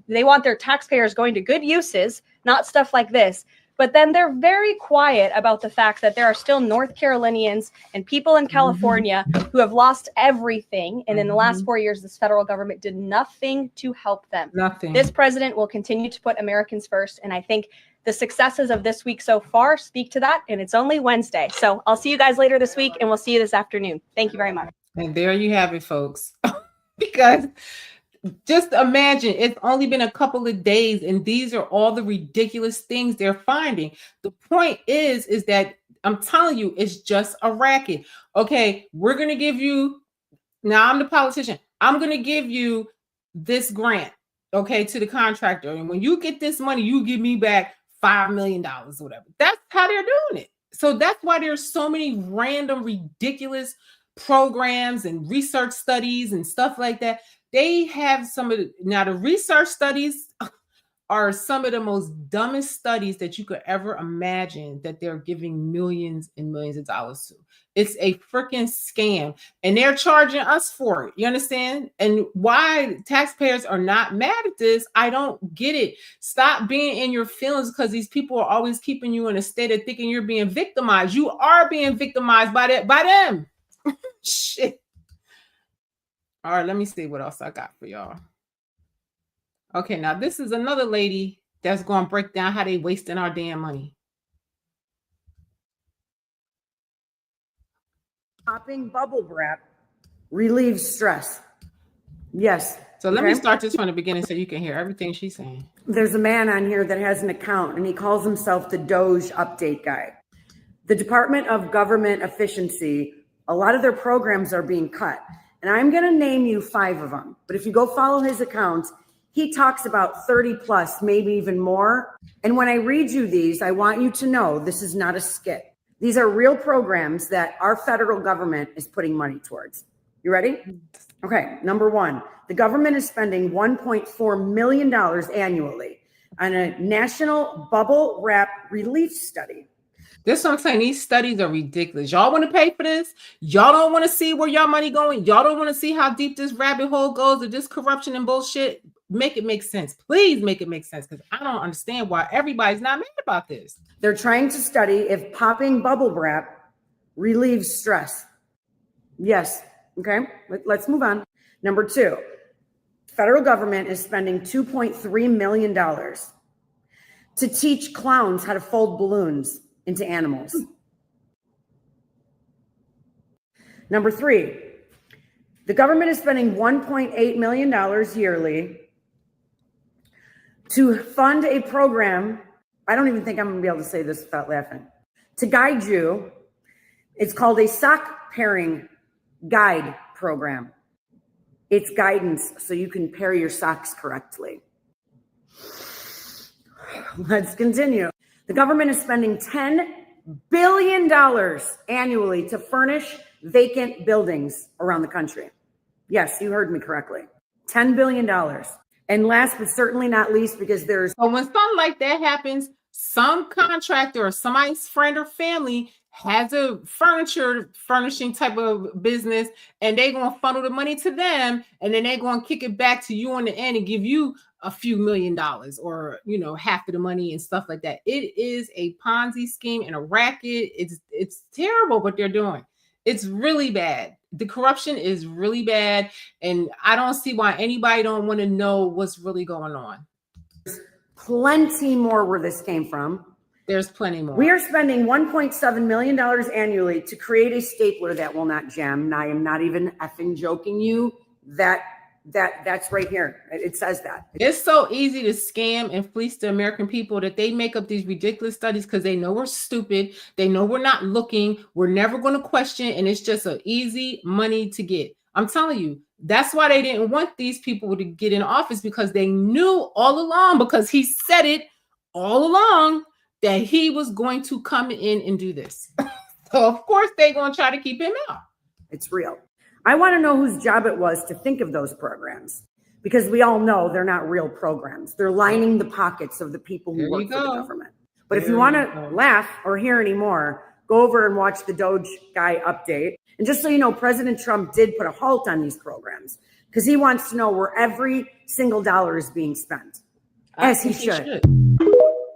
Speaker 3: they want their taxpayers going to good uses, not stuff like this. But then they're very quiet about the fact that there are still North Carolinians and people in California who have lost everything. And in the last 4 years, this federal government did nothing to help them.
Speaker 1: Nothing.
Speaker 3: This president will continue to put Americans first. And I think the successes of this week so far speak to that. And it's only Wednesday. So I'll see you guys later this week, and we'll see you this afternoon. Thank you very much.
Speaker 1: And there you have it, folks. Because just imagine, it's only been a couple of days, and these are all the ridiculous things they're finding. The point is that I'm telling you, it's just a racket. Okay, we're going to give you, now I'm the politician, I'm going to give you this grant, okay, to the contractor. And when you get this money, you give me back $5 million or whatever. That's how they're doing it. So that's why there's so many random, ridiculous programs and research studies and stuff like that. They have some of the research studies are some of the most dumbest studies that you could ever imagine that they're giving millions and millions of dollars to. It's a freaking scam, and they're charging us for it. You understand? And why taxpayers are not mad at this, I don't get it. Stop being in your feelings because these people are always keeping you in a state of thinking you're being victimized. You are being victimized by them. Shit. All right, let me see what else I got for y'all. Okay, now this is another lady that's going to break down how they wasting our damn money.
Speaker 4: Popping bubble wrap relieves stress. Yes.
Speaker 1: So let me start this from the beginning so you can hear everything she's saying.
Speaker 4: There's a man on here that has an account, and he calls himself the D.O.G.E update guy. The Department of Government Efficiency, a lot of their programs are being cut. And I'm going to name you 5 of them. But if you go follow his account, he talks about 30 plus, maybe even more. And when I read you these, I want you to know this is not a skit. These are real programs that our federal government is putting money towards. You ready? Okay. Number 1, the government is spending $1.4 million annually on a national bubble wrap relief study.
Speaker 1: This is what I'm saying. These studies are ridiculous. Y'all want to pay for this? Y'all don't want to see where y'all money going? Y'all don't want to see how deep this rabbit hole goes of this corruption and bullshit? Make it make sense. Please make it make sense, because I don't understand why everybody's not mad about this.
Speaker 4: They're trying to study if popping bubble wrap relieves stress. Yes. Okay. Let's move on. Number 2, federal government is spending $2.3 million to teach clowns how to fold balloons into animals. Number 3, the government is spending $1.8 million yearly to fund a program. I don't even think I'm gonna be able to say this without laughing. To guide you, it's called a sock pairing guide program. It's guidance so you can pair your socks correctly. Let's continue. The government is spending $10 billion annually to furnish vacant buildings around the country. Yes, you heard me correctly. $10 billion. And last but certainly not least, because there's...
Speaker 1: So when something like that happens, some contractor or somebody's friend or family has a furniture furnishing type of business, and they're going to funnel the money to them, and then they're going to kick it back to you in the end and give you a few $1 million or, half of the money and stuff like that. It is a Ponzi scheme and a racket. It's terrible what they're doing. It's really bad. The corruption is really bad. And I don't see why anybody don't want to know what's really going on.
Speaker 4: Plenty more where this came from.
Speaker 1: There's plenty more.
Speaker 4: We are spending $1.7 million annually to create a stapler that will not jam. And I am not even effing joking you. That's right here. It says that.
Speaker 1: It's so easy to scam and fleece the American people that they make up these ridiculous studies because they know we're stupid. They know we're not looking. We're never going to question. And it's just an easy money to get. I'm telling you, that's why they didn't want these people to get in office, because they knew all along, because he said it all along, that he was going to come in and do this. So of course they're going to try to keep him out.
Speaker 4: It's real. I want to know whose job it was to think of those programs, because we all know they're not real programs. They're lining the pockets of the people who work for the government. But if you want to laugh or hear any more, go over and watch the D.O.G.E guy update. And just so you know, President Trump did put a halt on these programs because he wants to know where every single dollar is being spent, as he should.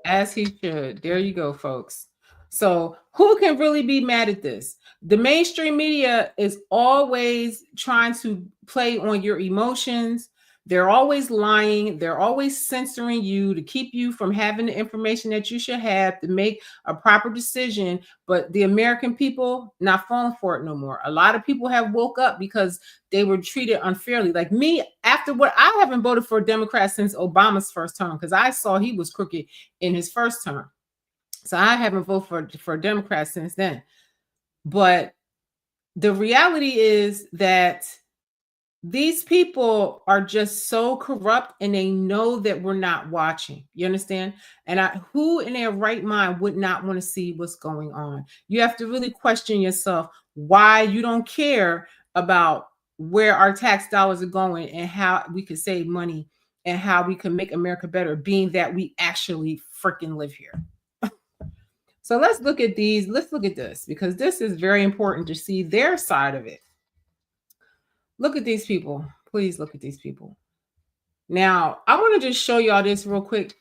Speaker 1: As he should. There you go, folks. So who can really be mad at this? The mainstream media is always trying to play on your emotions. They're always lying. They're always censoring you to keep you from having the information that you should have to make a proper decision. But the American people not falling for it no more. A lot of people have woke up because they were treated unfairly. Like me, after what I haven't voted for a Democrat since Obama's first term because I saw he was crooked in his first term. So I haven't voted for a Democrat since then. But the reality is that these people are just so corrupt and they know that we're not watching. You understand? And who in their right mind would not want to see what's going on? You have to really question yourself why you don't care about where our tax dollars are going and how we can save money and how we can make America better, being that we actually freaking live here. So let's look at these. Let's look at this because this is very important to see their side of it. Look at these people. Please look at these people. Now, I want to just show y'all this real quick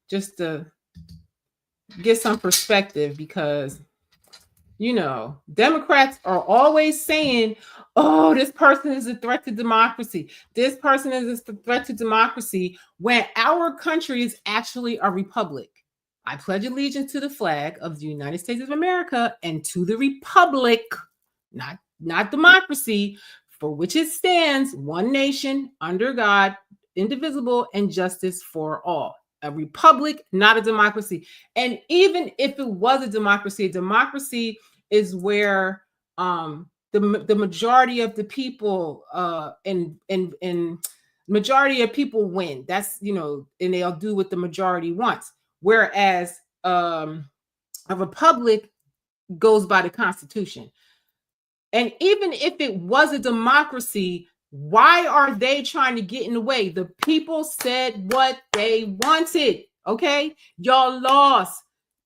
Speaker 1: just to get some perspective because, you know, Democrats are always saying, oh, this person is a threat to democracy. This person is a threat to democracy when our country is actually a republic. I pledge allegiance to the flag of the United States of America and to the republic, not democracy, for which it stands, one nation, under God, indivisible, and justice for all. A republic, not a democracy. And even if it was a democracy is where the majority of the people and majority of people win. That's, you know, and they'll do what the majority wants. Whereas a republic goes by the Constitution. And even if it was a democracy, why are they trying to get in the way? The people said what they wanted, okay? Y'all lost.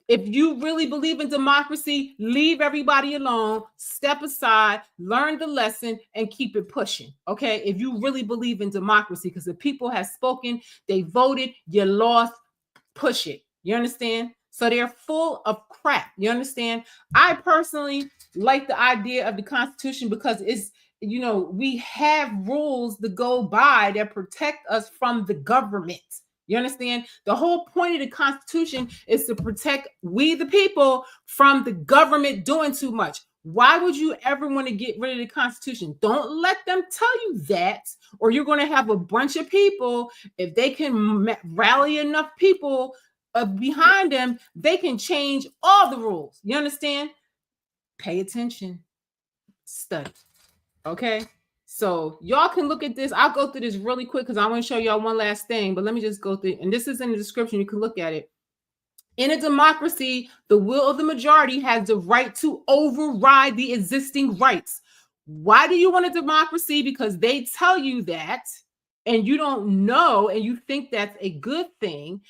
Speaker 1: If you really believe in democracy, leave everybody alone, step aside, learn the lesson, and keep it pushing, okay? If you really believe in democracy, because the people have spoken, they voted, you lost, push it. You understand? So they're full of crap. You understand? I personally like the idea of the Constitution because it's, you know, we have rules to go by that protect us from the government. You understand? The whole point of the Constitution is to protect we, the people, from the government doing too much. Why would you ever want to get rid of the Constitution? Don't let them tell you that, or you're going to have a bunch of people, if they can rally enough people behind them, they can change all the rules. You understand? Pay attention. Study. Okay? So y'all can look at this. I'll go through this really quick because I want to show y'all one last thing, but let me just go through, and this is in the description. You can look at it. In a democracy, the will of the majority has the right to override the existing rights. Why do you want a democracy? Because they tell you that, and you don't know, and you think that's a good thing.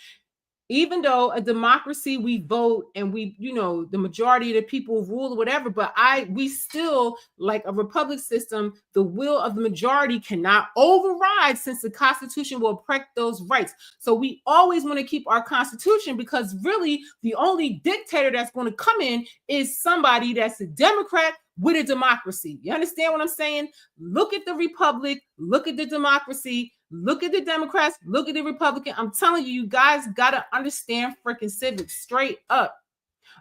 Speaker 1: Even though a democracy, we vote and we, you know, the majority of the people rule or whatever, but we still, like a republic system, the will of the majority cannot override since the Constitution will protect those rights. So we always want to keep our Constitution because really the only dictator that's going to come in is somebody that's a Democrat with a democracy. You understand what I'm saying? Look at the republic, look at the democracy, look at the Democrats, look at the Republican. I'm telling you, you guys got to understand freaking civics straight up.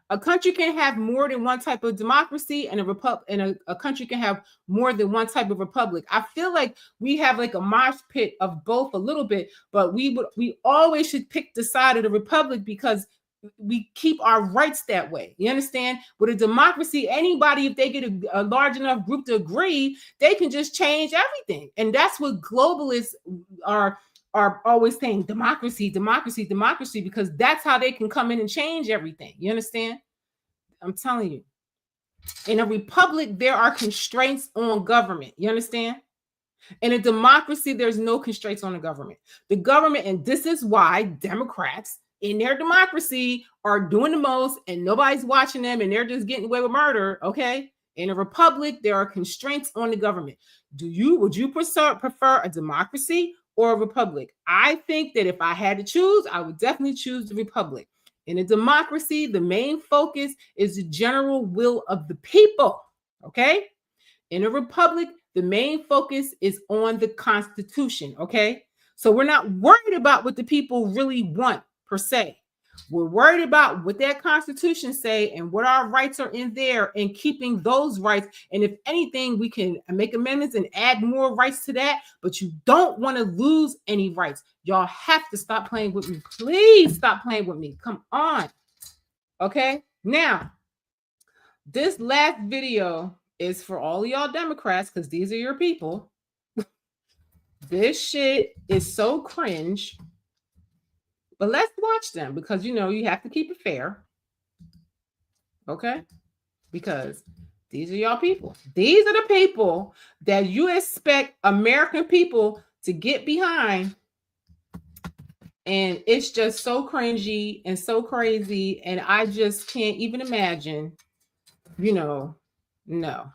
Speaker 1: A country can have more than one type of democracy, and a country can have more than one type of republic. I feel like we have like a mosh pit of both a little bit, but we always should pick the side of the republic because we keep our rights that way. You understand? With a democracy, anybody, if they get a large enough group to agree, they can just change everything. And that's what globalists are always saying, democracy, because that's how they can come in and change everything. You understand? I'm telling you. In a republic, there are constraints on government. You understand? In a democracy, there's no constraints on the government. The government, and this is why Democrats in their democracy are doing the most and nobody's watching them and they're just getting away with murder, okay? In a republic, there are constraints on the government. Would you prefer a democracy or a republic? I think that if I had to choose, I would definitely choose the republic. In a democracy, the main focus is the general will of the people. Okay. In a republic, the main focus is on the Constitution. Okay. So we're not worried about what the people really want per se. We're worried about what that Constitution say and what our rights are in there and keeping those rights. And if anything, we can make amendments and add more rights to that. But you don't want to lose any rights. Y'all have to stop playing with me. Please stop playing with me. Come on. Okay. Now, this last video is for all of y'all Democrats because these are your people. This shit is so cringe. But let's watch them because, you know, you have to keep it fair. Okay? Because these are y'all people. These are the people that you expect American people to get behind. And it's just so cringy and so crazy. And I just can't even imagine, you know, no.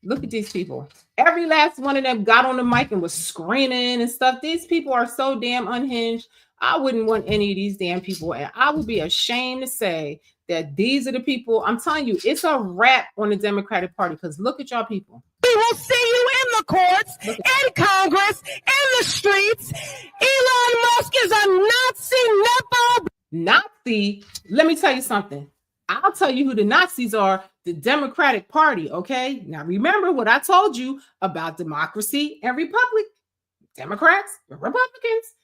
Speaker 1: Look at these people. Every last one of them got on the mic and was screaming and stuff. These people are so damn unhinged. I wouldn't want any of these damn people. And I would be ashamed to say that these are the people. I'm telling you, it's a wrap on the Democratic Party because look at y'all people.
Speaker 5: We will see you in the courts, in Congress, in the streets. Elon Musk is a Nazi nepo.
Speaker 1: Nazi, let me tell you something. I'll tell you who the Nazis are, the Democratic Party, okay? Now remember what I told you about democracy and republic. Democrats and Republicans.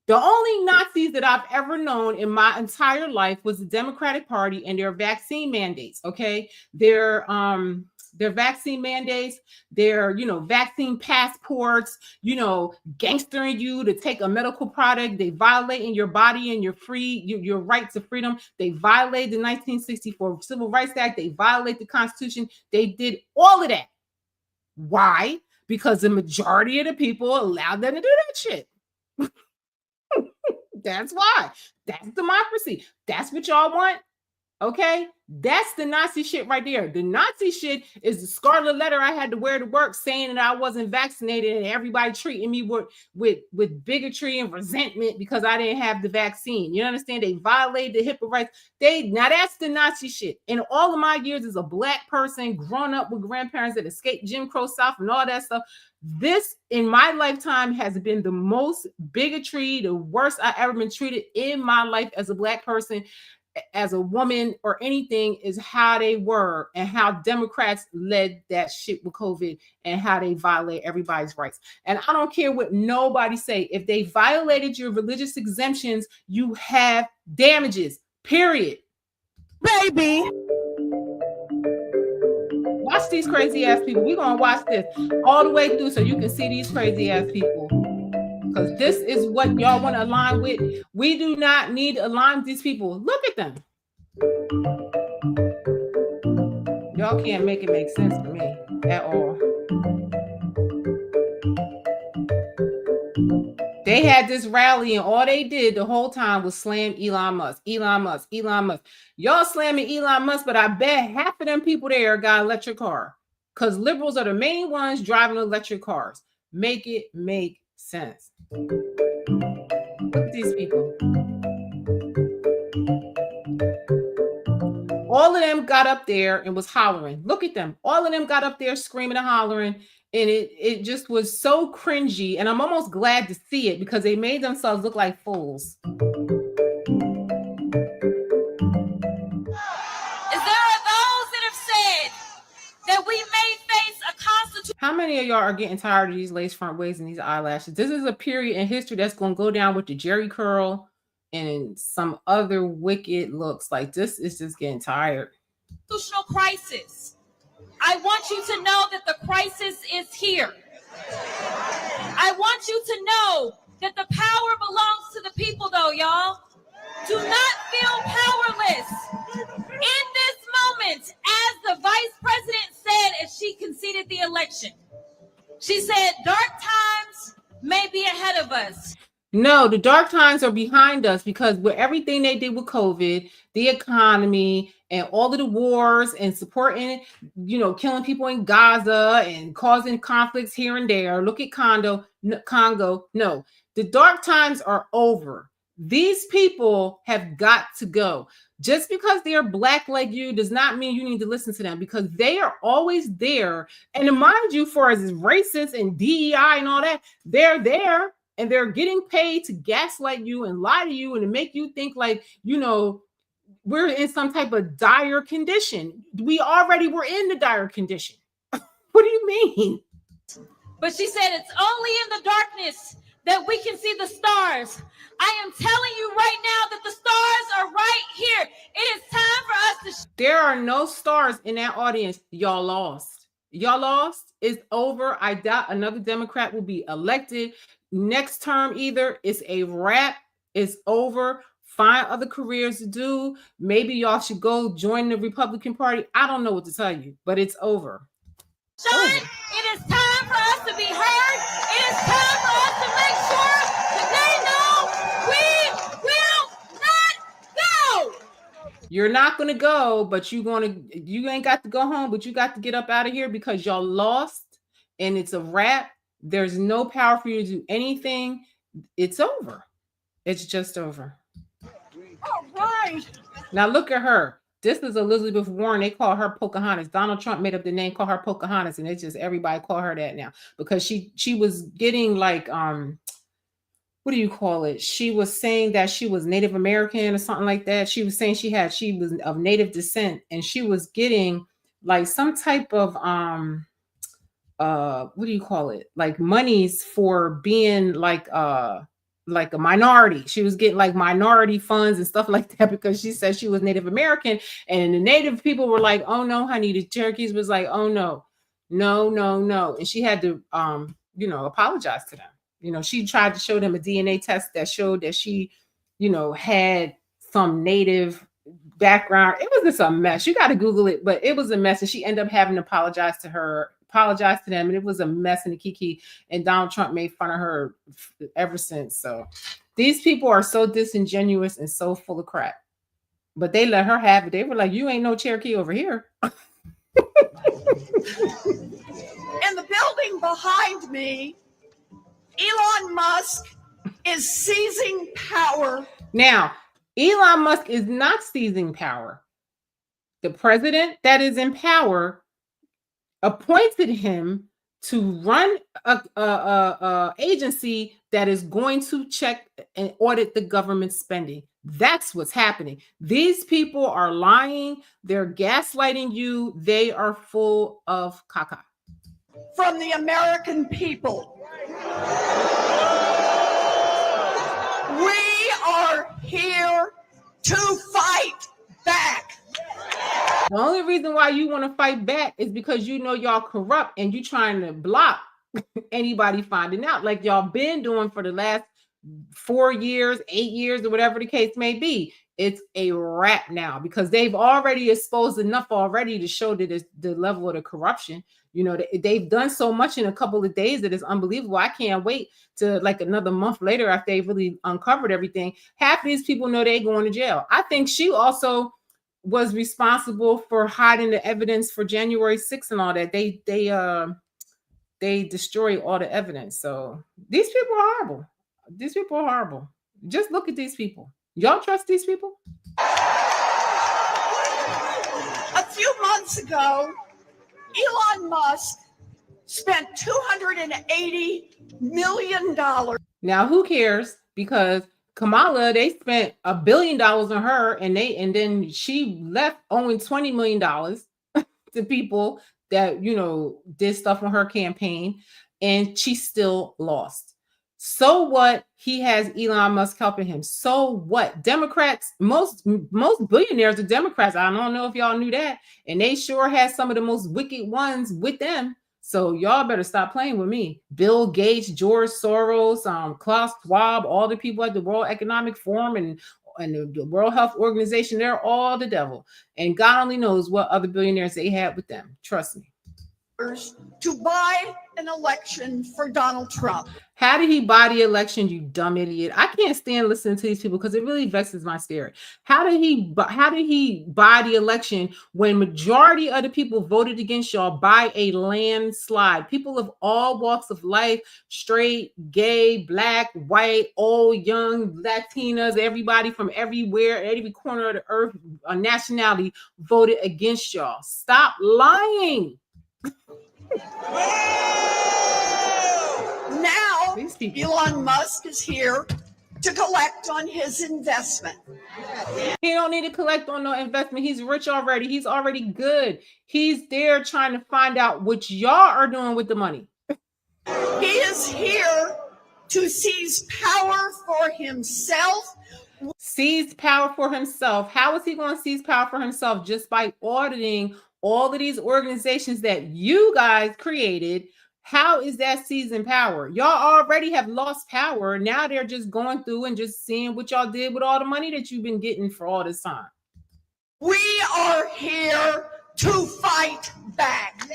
Speaker 1: The only Nazis that I've ever known in my entire life was the Democratic Party and their vaccine mandates, okay? Their vaccine mandates, their, you know, vaccine passports, you know, gangstering you to take a medical product. They violating your body and your your right to freedom. They violate the 1964 Civil Rights Act. They violate the Constitution. They did all of that. Why? Because the majority of the people allowed them to do that shit. That's why. That's democracy. That's what y'all want. Okay, that's the Nazi shit right there. The Nazi shit is the scarlet letter I had to wear to work saying that I wasn't vaccinated and everybody treating me with bigotry and resentment because I didn't have the vaccine. You understand? They violated the HIPAA rights. Now that's the Nazi shit. In all of my years as a Black person, growing up with grandparents that escaped Jim Crow South and all that stuff, this in my lifetime has been the most bigotry, the worst I ever been treated in my life as a Black person, as a woman or anything, is how they were and how Democrats led that shit with COVID and how they violate everybody's rights. And I don't care what nobody say. If they violated your religious exemptions, you have damages, period.
Speaker 5: Baby.
Speaker 1: Watch these crazy ass people. We're going to watch this all the way through so you can see these crazy ass people. Because this is what y'all want to align with. We do not need to align with these people. Look at them. Y'all can't make it make sense to me at all. They had this rally and all they did the whole time was slam Elon Musk. Elon Musk, Elon Musk. Y'all slamming Elon Musk, but I bet half of them people there got an electric car. Because liberals are the main ones driving electric cars. Make it make sense. Look at these people. All of them got up there and was hollering. Look at them. All of them got up there screaming and hollering. And it just was so cringy. And I'm almost glad to see it because they made themselves look like fools.
Speaker 6: Is there those that have said that we may face a constitution?
Speaker 1: How many of y'all are getting tired of these lace front wigs and these eyelashes? This is a period in history that's going to go down with the Jerry curl and some other wicked looks. Like, this is just getting tired.
Speaker 6: Constitutional crisis. I want you to know that the crisis is here. I want you to know that the power belongs to the people, though, y'all. Do not feel powerless. In this moment, as the vice president said as she conceded the election, she said, dark times may be ahead of us.
Speaker 1: No, the dark times are behind us because with everything they did with COVID, the economy, and all of the wars and supporting, you know, killing people in Gaza and causing conflicts here and there. Look at Congo. No, the dark times are over. These people have got to go. Just because they're black like you does not mean you need to listen to them, because they are always there. And mind you, for as racist and DEI and all that, they're there and they're getting paid to gaslight you and lie to you and to make you think like, you know, we're in some type of dire condition. We already were in the dire condition. What do you mean?
Speaker 6: But she said it's only in the darkness that we can see the stars. I am telling you right now that the stars are right here. It is time for us to...
Speaker 1: There are no stars in that audience. Y'all lost. Y'all lost. It's over. I doubt another Democrat will be elected next term either. It's a wrap. It's over. Find other careers to do. Maybe y'all should go join the Republican Party. I don't know what to tell you, but it's over.
Speaker 6: Shine. It is time for us to be heard. It is time for us to make sure that they know we will not go.
Speaker 1: You're not going to go, but you ain't got to go home, but you got to get up out of here because y'all lost and it's a wrap. There's no power for you to do anything. It's over. It's just over.
Speaker 5: All right.
Speaker 1: Now look at her. This is Elizabeth Warren. They call her Pocahontas. Donald Trump made up the name, call her Pocahontas, and it's just everybody call her that now because she was getting like what do you call it? She was saying that she was Native American or something like that. She was saying she was of Native descent, and she was getting like some type of what do you call it? Like monies for being like a minority. She was getting like minority funds and stuff like that because she said she was Native American, and the Native people were like, "Oh no, honey." The Cherokees was like, "Oh no, no, no, no," and she had to apologize to them. You know, she tried to show them a DNA test that showed that she, had some Native background. It was just a mess. You got to Google it, but it was a mess, and she ended up having to apologize to them, and it was a mess in the kiki, and Donald Trump made fun of her ever since. So these people are so disingenuous and so full of crap, but they let her have it. They were like, "You ain't no Cherokee over here."
Speaker 5: In the building behind me, Elon Musk is seizing power.
Speaker 1: Now, Elon Musk is not seizing power. The president that is in power appointed him to run a agency that is going to check and audit the government spending. That's what's happening. These people are lying. They're gaslighting you. They are full of caca.
Speaker 5: From the American people. We are here to fight back.
Speaker 1: The only reason why you want to fight back is because you know y'all corrupt and you trying to block anybody finding out, like y'all been doing for the last 4 years, 8 years, or whatever the case may be. It's a wrap now because they've already exposed enough already to show that it's the level of the corruption. You know, they've done so much in a couple of days that it's unbelievable. I can't wait to like another month later after they've really uncovered everything. Half of these people know they're going to jail. I think she also was responsible for hiding the evidence for January 6th and all that. They destroyed all the evidence. So these people are horrible. These people are horrible. Just look at these people. Y'all trust these people?
Speaker 5: A few months ago, Elon Musk spent $280 million.
Speaker 1: Now, who cares? Because Kamala, they spent $1 billion on her, and then she left owing $20 million to people that did stuff on her campaign, and she still lost. So what? He has Elon Musk helping him. So what? Democrats, most billionaires are Democrats. I don't know if y'all knew that, and they sure had some of the most wicked ones with them. So y'all better stop playing with me. Bill Gates, George Soros, Klaus Schwab, all the people at the World Economic Forum and the World Health Organization, they're all the devil. And God only knows what other billionaires they had with them. Trust me.
Speaker 7: to buy an election for Donald Trump.
Speaker 1: How did he buy the election, you dumb idiot? I can't stand listening to these people because it really vexes my spirit. How did he buy the election when majority of the people voted against y'all by a landslide? People of all walks of life, straight, gay, black, white, old, young, Latinas, everybody from everywhere, every corner of the earth, a nationality voted against y'all. Stop lying.
Speaker 7: Now, Elon Musk is here to collect on his investment.
Speaker 1: He don't need to collect on no investment. He's rich already. He's already good. He's there trying to find out what y'all are doing with the money.
Speaker 7: He is here to seize power for himself.
Speaker 1: Seize power for himself. How is he going to seize power for himself? Just by auditing all of these organizations that you guys created. How is that seizing power? Y'all already have lost power. Now they're just going through and just seeing what y'all did with all the money that you've been getting for all this time.
Speaker 7: We are here to fight back.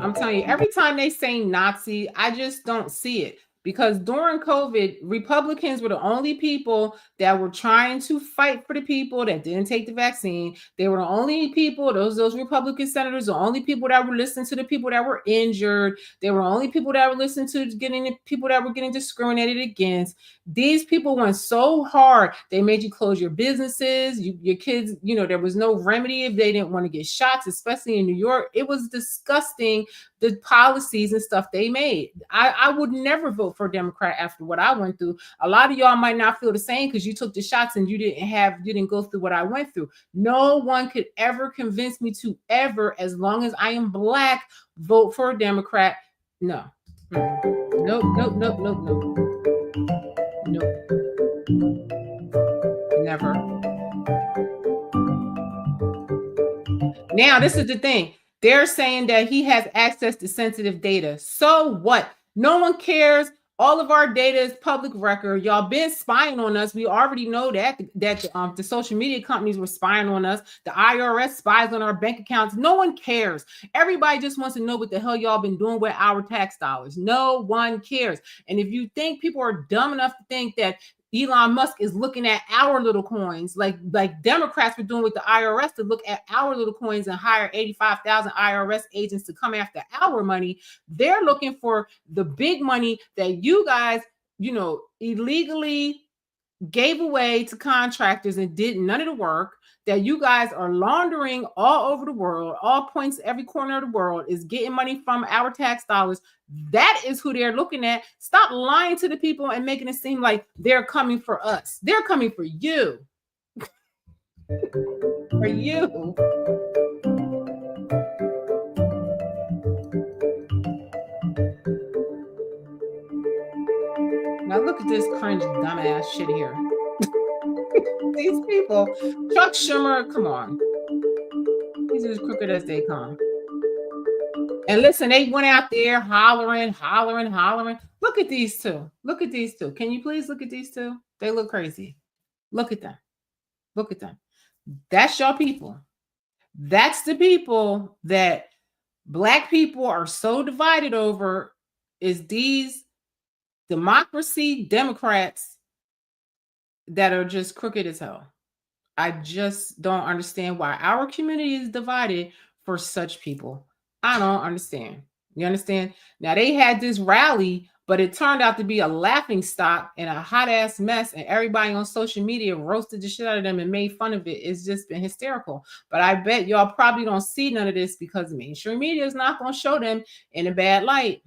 Speaker 1: I'm telling you, every time they say Nazi, I just don't see it. Because during COVID, Republicans were the only people that were trying to fight for the people that didn't take the vaccine. They were the only people, those Republican senators, the only people that were listening to the people that were injured. They were only people that were listening to getting the people that were getting discriminated against. These people went so hard. They made you close your businesses, your kids, there was no remedy if they didn't want to get shots, especially in New York. It was disgusting, the policies and stuff they made. I would never vote for a Democrat after what I went through. A lot of y'all might not feel the same because you took the shots and you didn't go through what I went through. No one could ever convince me to ever, as long as I am Black, vote for a Democrat. No. Nope. Never. Now, this is the thing. They're saying that he has access to sensitive data. So what? No one cares. All of our data is public record. Y'all been spying on us. We already know that the social media companies were spying on us. The IRS spies on our bank accounts. No one cares. Everybody just wants to know what the hell y'all been doing with our tax dollars. No one cares. And if you think people are dumb enough to think that Elon Musk is looking at our little coins, like Democrats were doing with the IRS, to look at our little coins and hire 85,000 IRS agents to come after our money. They're looking for the big money that you guys, illegally gave away to contractors and did none of the work, that you guys are laundering all over the world, all points, every corner of the world is getting money from our tax dollars. That is who they're looking at. Stop lying to the people and making it seem like they're coming for us. They're coming for you. For you. Now look at this cringe dumbass shit here. These people, Chuck Schumer, come on. He's as crooked as they come. And listen, they went out there hollering. Look at these two. Can you please look at these two? They look crazy. Look at them. That's your people. That's the people that Black people are so divided over, is these democracy Democrats that are just crooked as hell. I just don't understand why our community is divided for such people. I don't understand. You understand? Now, they had this rally, but it turned out to be a laughing stock and a hot ass mess, and everybody on social media roasted the shit out of them and made fun of it. It's just been hysterical. But I bet y'all probably don't see none of this because mainstream media is not going to show them in a bad light.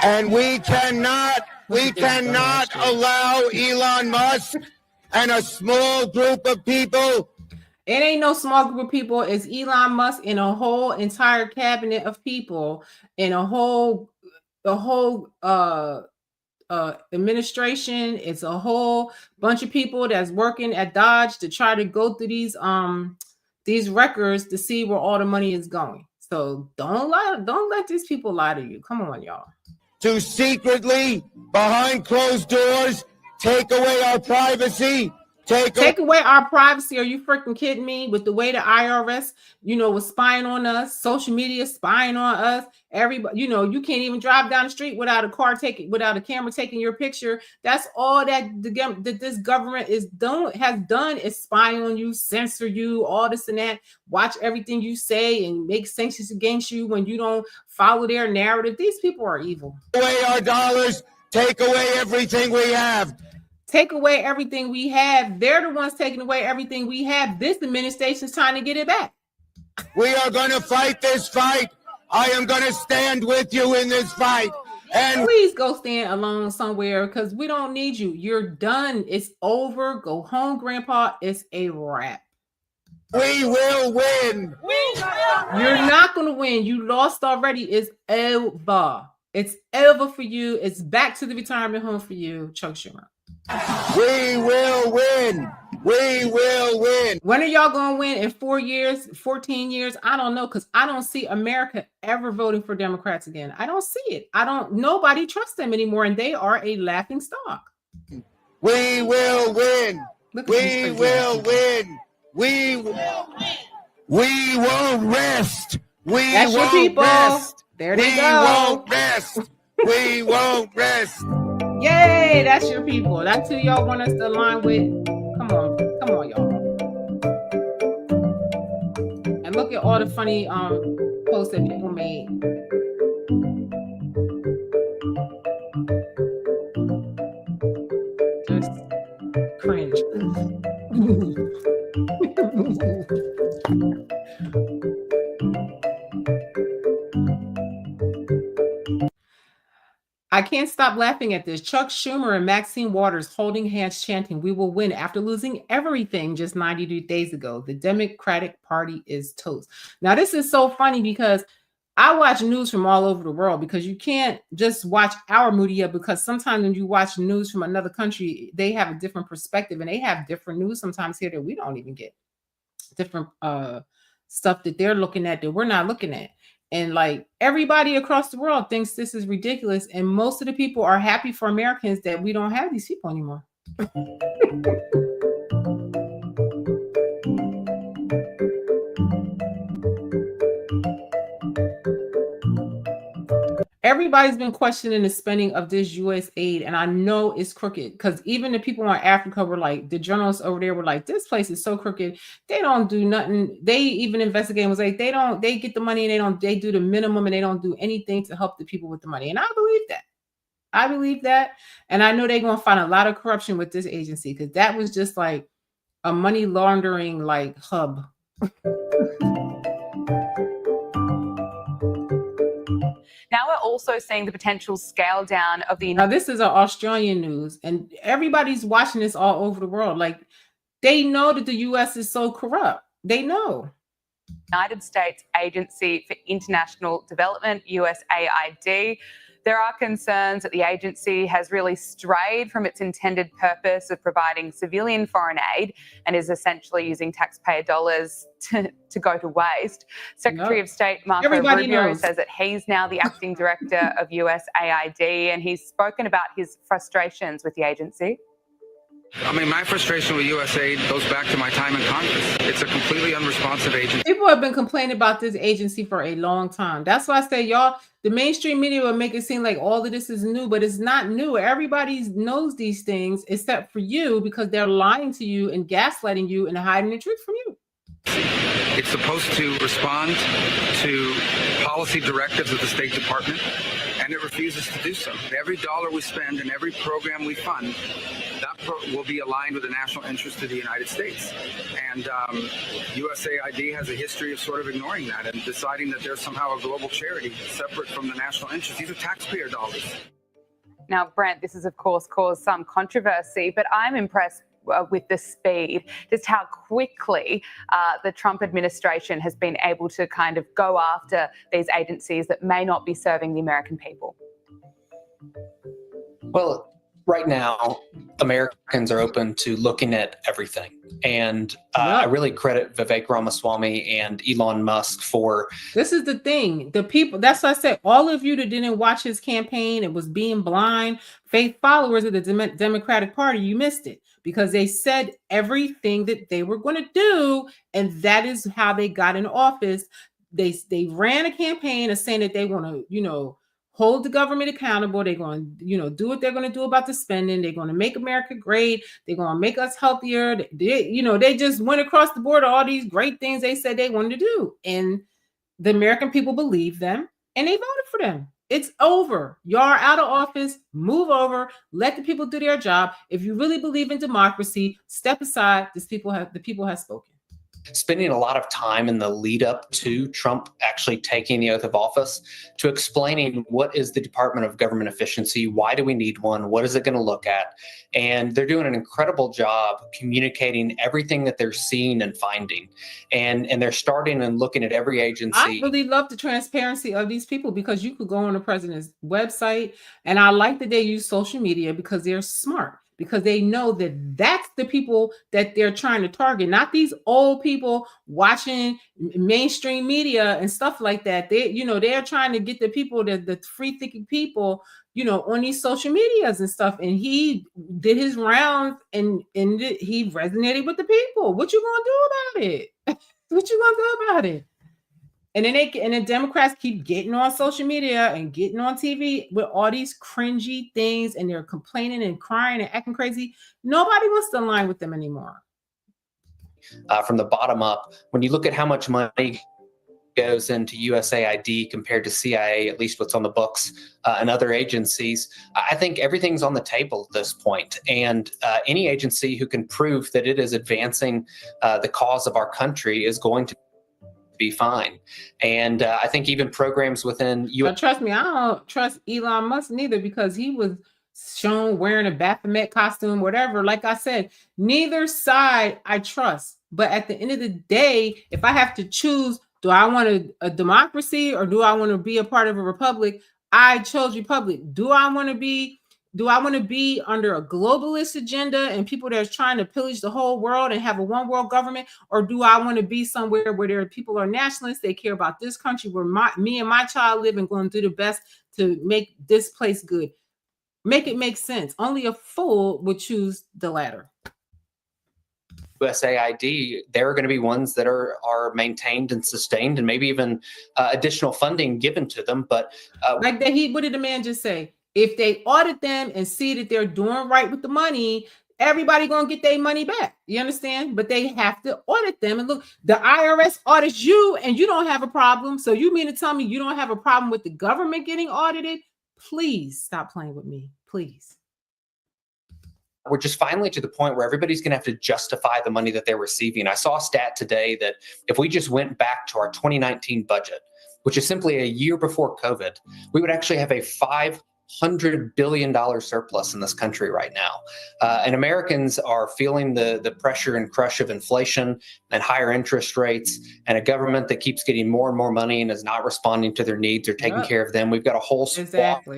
Speaker 8: And we cannot allow Elon Musk and a small group of people.
Speaker 1: It ain't no small group of people. It's Elon Musk and a whole entire cabinet of people and a whole administration. It's a whole bunch of people that's working at D.O.G.E to try to go through these records to see where all the money is going. So don't let these people lie to you. Come on, y'all.
Speaker 8: to secretly, behind closed doors, take away our privacy,
Speaker 1: take away our privacy. Are you freaking kidding me? With the way the IRS, was spying on us, social media spying on us. Everybody, you can't even drive down the street without a camera taking your picture. That's all that this government has done is spy on you, censor you, all this and that, watch everything you say and make sanctions against you when you don't follow their narrative. These people are evil.
Speaker 8: Take away our dollars, take away everything we have.
Speaker 1: Take away everything we have. They're the ones taking away everything we have. This administration's trying to get it back.
Speaker 8: We are going to fight this fight. I am going to stand with you in this fight. And
Speaker 1: please go stand alone somewhere because we don't need you. You're done. It's over. Go home, Grandpa. It's a wrap.
Speaker 8: We will win.
Speaker 1: You're not going to win. You lost already. It's over. It's over for you. It's back to the retirement home for you, Chuck Schumer.
Speaker 8: We will win. We will win.
Speaker 1: When are y'all going to win? In 4 years, 14 years? I don't know, because I don't see America ever voting for Democrats again. I don't see it. Nobody trusts them anymore, and they are a laughing stock.
Speaker 8: We will win. We will win. We won't rest.
Speaker 1: That's your people.
Speaker 8: Rest.
Speaker 1: There they go.
Speaker 8: We won't rest. We won't rest.
Speaker 1: Yay, that's your people. That's who y'all want us to align with. Come on, y'all. And look at all the funny posts that people made. Just cringe. I can't stop laughing at this. Chuck Schumer and Maxine Waters holding hands chanting, "We will win," after losing everything just 92 days ago. The Democratic Party is toast. Now, this is so funny because I watch news from all over the world, because you can't just watch our media, because sometimes when you watch news from another country, they have a different perspective and they have different news sometimes here that we don't even get. Different stuff that they're looking at that we're not looking at. And like everybody across the world thinks this is ridiculous. And most of the people are happy for Americans that we don't have these people anymore. Everybody's been questioning the spending of this U.S. aid, and I know it's crooked, because even the people in Africa were like, the journalists over there were like, this place is so crooked. They don't do nothing. They even investigate and was like, they get the money and they do the minimum and they don't do anything to help the people with the money. And I believe that. And I know they're going to find a lot of corruption with this agency, because that was just like a money laundering like hub.
Speaker 9: Now we're also seeing the potential scale down of the...
Speaker 1: Now, this is our Australian news, and everybody's watching this all over the world. Like, they know that the U.S. is so corrupt. They know.
Speaker 9: United States Agency for International Development, USAID. There are concerns that the agency has really strayed from its intended purpose of providing civilian foreign aid and is essentially using taxpayer dollars to go to waste. Secretary of State Marco Rubio says that he's now the acting director of USAID, and he's spoken about his frustrations with the agency.
Speaker 10: I mean, my frustration with USAID goes back to my time in Congress. It's a completely unresponsive agency.
Speaker 1: People have been complaining about this agency for a long time. That's why I say, y'all, the mainstream media will make it seem like all of this is new, but it's not new. Everybody knows these things except for you, because they're lying to you and gaslighting you and hiding the truth from you.
Speaker 10: It's supposed to respond to policy directives of the State Department, and it refuses to do so. Every dollar we spend and every program we fund, that will be aligned with the national interest of the United States. And USAID has a history of sort of ignoring that and deciding that there's somehow a global charity separate from the national interest. These are taxpayer dollars.
Speaker 9: Now, Brent, this has, of course, caused some controversy, but I'm impressed with the speed, just how quickly the Trump administration has been able to kind of go after these agencies that may not be serving the American people.
Speaker 11: Well, right now, Americans are open to looking at everything. And I really credit Vivek Ramaswamy and Elon Musk for.
Speaker 1: This is the thing. The people, that's what I said. All of you that didn't watch his campaign, it was being blind, faith followers of the Democratic Party, you missed it because they said everything that they were going to do. And that is how they got in office. They ran a campaign of saying that they want to, hold the government accountable. They're going to, do what they're going to do about the spending. They're going to make America great. They're going to make us healthier. They just went across the board all these great things they said they wanted to do. And the American people believe them and they voted for them. It's over. Y'all are out of office. Move over. Let the people do their job. If you really believe in democracy, step aside. The people have spoken.
Speaker 11: Spending a lot of time in the lead up to Trump actually taking the oath of office to explaining what is the Department of Government Efficiency, why do we need one, what is it going to look at, and they're doing an incredible job communicating everything that they're seeing and finding, and they're starting and looking at every agency.
Speaker 1: I really love the transparency of these people because you could go on the president's website, and I like that they use social media because they're smart. Because they know that that's the people that they're trying to target, not these old people watching mainstream media and stuff like that. They're trying to get the people, the free thinking people, on these social medias and stuff. And he did his rounds and he resonated with the people. What you gonna do about it? What you gonna do about it? And then the Democrats keep getting on social media and getting on TV with all these cringy things, and they're complaining and crying and acting crazy. Nobody wants to align with them anymore.
Speaker 11: From the bottom up, when you look at how much money goes into USAID compared to CIA, at least what's on the books, and other agencies, I think everything's on the table at this point. And any agency who can prove that it is advancing the cause of our country is going to be fine. And I think even programs within
Speaker 1: But trust me, I don't trust Elon Musk neither because he was shown wearing a Baphomet costume, whatever. Like I said, neither side I trust. But at the end of the day, if I have to choose, do I want a democracy or do I want to be a part of a republic? I chose republic. Do I want to be under a globalist agenda and people that are trying to pillage the whole world and have a one world government? Or do I want to be somewhere where there are people are nationalists, they care about this country, where me and my child live and going to do the best to make this place good? Make it make sense. Only a fool would choose the latter.
Speaker 11: USAID, there are going to be ones that are maintained and sustained, and maybe even additional funding given to them. But
Speaker 1: what did the man just say? If they audit them and see that they're doing right with the money, everybody gonna get their money back. You understand? But they have to audit them. And look, the IRS audits you and you don't have a problem. So you mean to tell me you don't have a problem with the government getting audited? Please stop playing with me, please.
Speaker 11: We're just finally to the point where everybody's going to have to justify the money that they're receiving. I saw a stat today that if we just went back to our 2019 budget, which is simply a year before COVID, we would actually have a $500 billion surplus in this country right now. And Americans are feeling the pressure and crush of inflation and higher interest rates and a government that keeps getting more and more money and is not responding to their needs or taking care of them. We've got a whole swath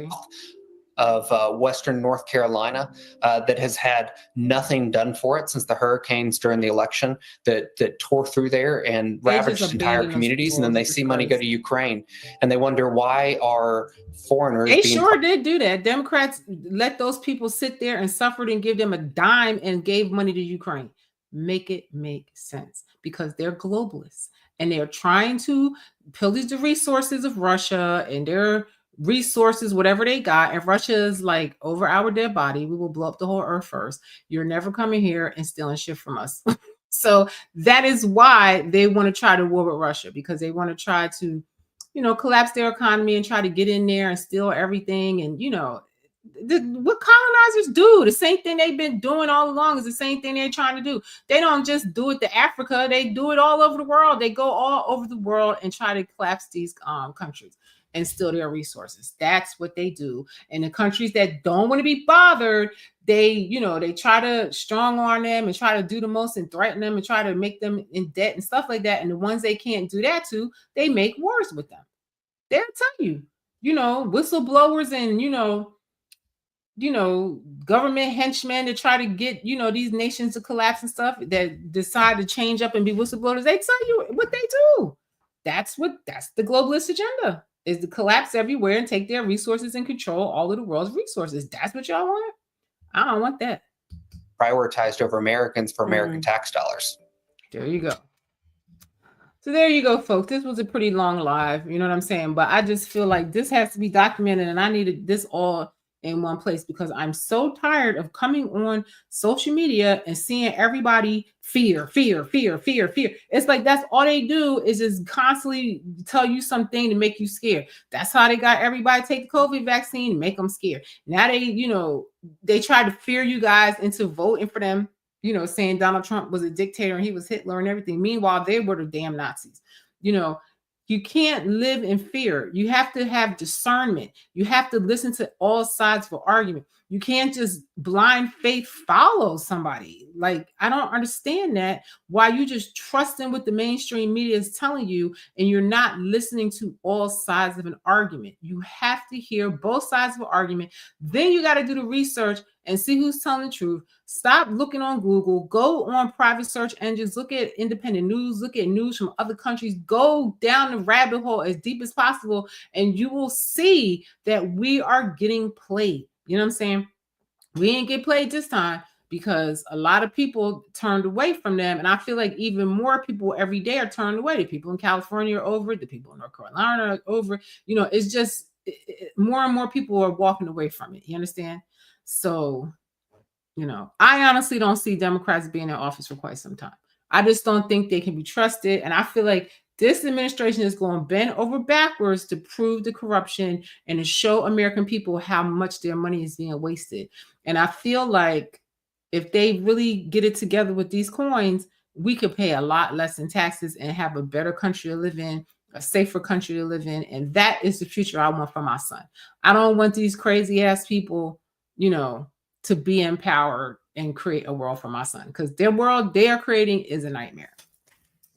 Speaker 11: of Western North Carolina that has had nothing done for it since the hurricanes during the election that tore through there and ravaged entire communities. And then they see money go to Ukraine and they wonder why are foreigners.
Speaker 1: They sure did do that. Democrats let those people sit there and suffered and give them a dime and gave money to Ukraine. Make it make sense because they're globalists and they're trying to pillage the resources of Russia and their resources, whatever they got. And Russia is like, over our dead body, we will blow up the whole earth first. You're never coming here and stealing shit from us. So that is why they want to try to war with Russia, because they want to try to, collapse their economy and try to get in there and steal everything. And, what colonizers do, the same thing they've been doing all along is the same thing they're trying to do. They don't just do it to Africa. They do it all over the world. They go all over the world and try to collapse these countries and steal their resources. That's what they do. And the countries that don't want to be bothered, they try to strong arm them and try to do the most and threaten them and try to make them in debt and stuff like that. And the ones they can't do that to, they make wars with them. They'll tell you, whistleblowers and, government henchmen to try to get, these nations to collapse and stuff, that decide to change up and be whistleblowers, they tell you what they do. That's the globalist agenda, is to collapse everywhere and take their resources and control all of the world's resources. That's what y'all want? I don't want that.
Speaker 11: Prioritized over Americans for American tax dollars.
Speaker 1: There you go. So there you go, folks. This was a pretty long live, you know what I'm saying? But I just feel like this has to be documented, and I needed this all in one place because I'm so tired of coming on social media and seeing everybody fear. It's like that's all they do is just constantly tell you something to make you scared. That's how they got everybody to take the COVID vaccine and make them scared. Now they tried to fear you guys into voting for them, saying Donald Trump was a dictator and he was Hitler and everything. Meanwhile, they were the damn Nazis. You can't live in fear. You have to have discernment. You have to listen to all sides for argument. You can't just blind faith follow somebody. Like, I don't understand that. Why you just trusting what the mainstream media is telling you and you're not listening to all sides of an argument. You have to hear both sides of an argument. Then you got to do the research and see who's telling the truth. Stop looking on Google. Go on private search engines. Look at independent news. Look at news from other countries. Go down the rabbit hole as deep as possible, and you will see that we are getting played. You know what I'm saying? We ain't get played this time because a lot of people turned away from them. And I feel like even more people every day are turned away. The people in California are over it. The people in North Carolina are over it. It's just more and more people are walking away from it. You understand? So, I honestly don't see Democrats being in office for quite some time. I just don't think they can be trusted. And I feel like this administration is going to bend over backwards to prove the corruption and to show American people how much their money is being wasted. And I feel like if they really get it together with these coins, we could pay a lot less in taxes and have a better country to live in, a safer country to live in. And that is the future I want for my son. I don't want these crazy ass people, to be empowered and create a world for my son, because their world they are creating is a nightmare.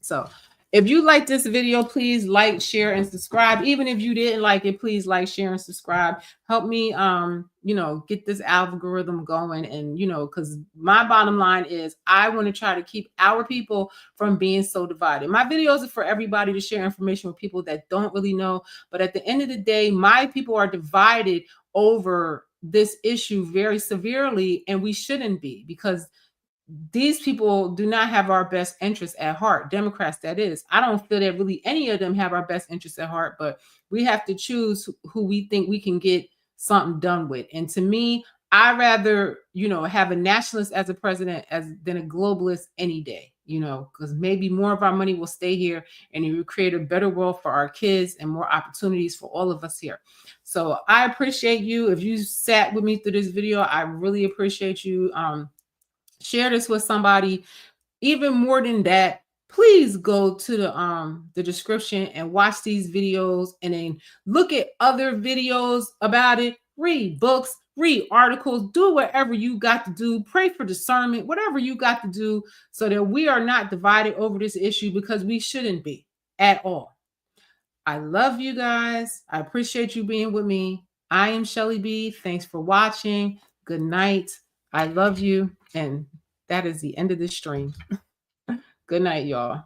Speaker 1: So if you like this video, please like, share, and subscribe. Even if you didn't like it, please like, share, and subscribe. Help me, get this algorithm going. And, because my bottom line is I want to try to keep our people from being so divided. My videos are for everybody to share information with people that don't really know. But at the end of the day, my people are divided over this issue very severely, and we shouldn't be, because these people do not have our best interests at heart. Democrats, that is. I don't feel that really any of them have our best interests at heart, but we have to choose who we think we can get something done with. And to me, I'd rather, have a nationalist as a president than a globalist any day, because maybe more of our money will stay here and it will create a better world for our kids and more opportunities for all of us here. So I appreciate you. If you sat with me through this video, I really appreciate you. Share this with somebody. Even more than that, please go to the description and watch these videos, and then look at other videos about it. Read books, read articles, do whatever you got to do. Pray for discernment, whatever you got to do, so that we are not divided over this issue, because we shouldn't be at all. I love you guys. I appreciate you being with me. I am Shelly B. Thanks for watching. Good night. I love you. And that is the end of this stream. Good night, y'all.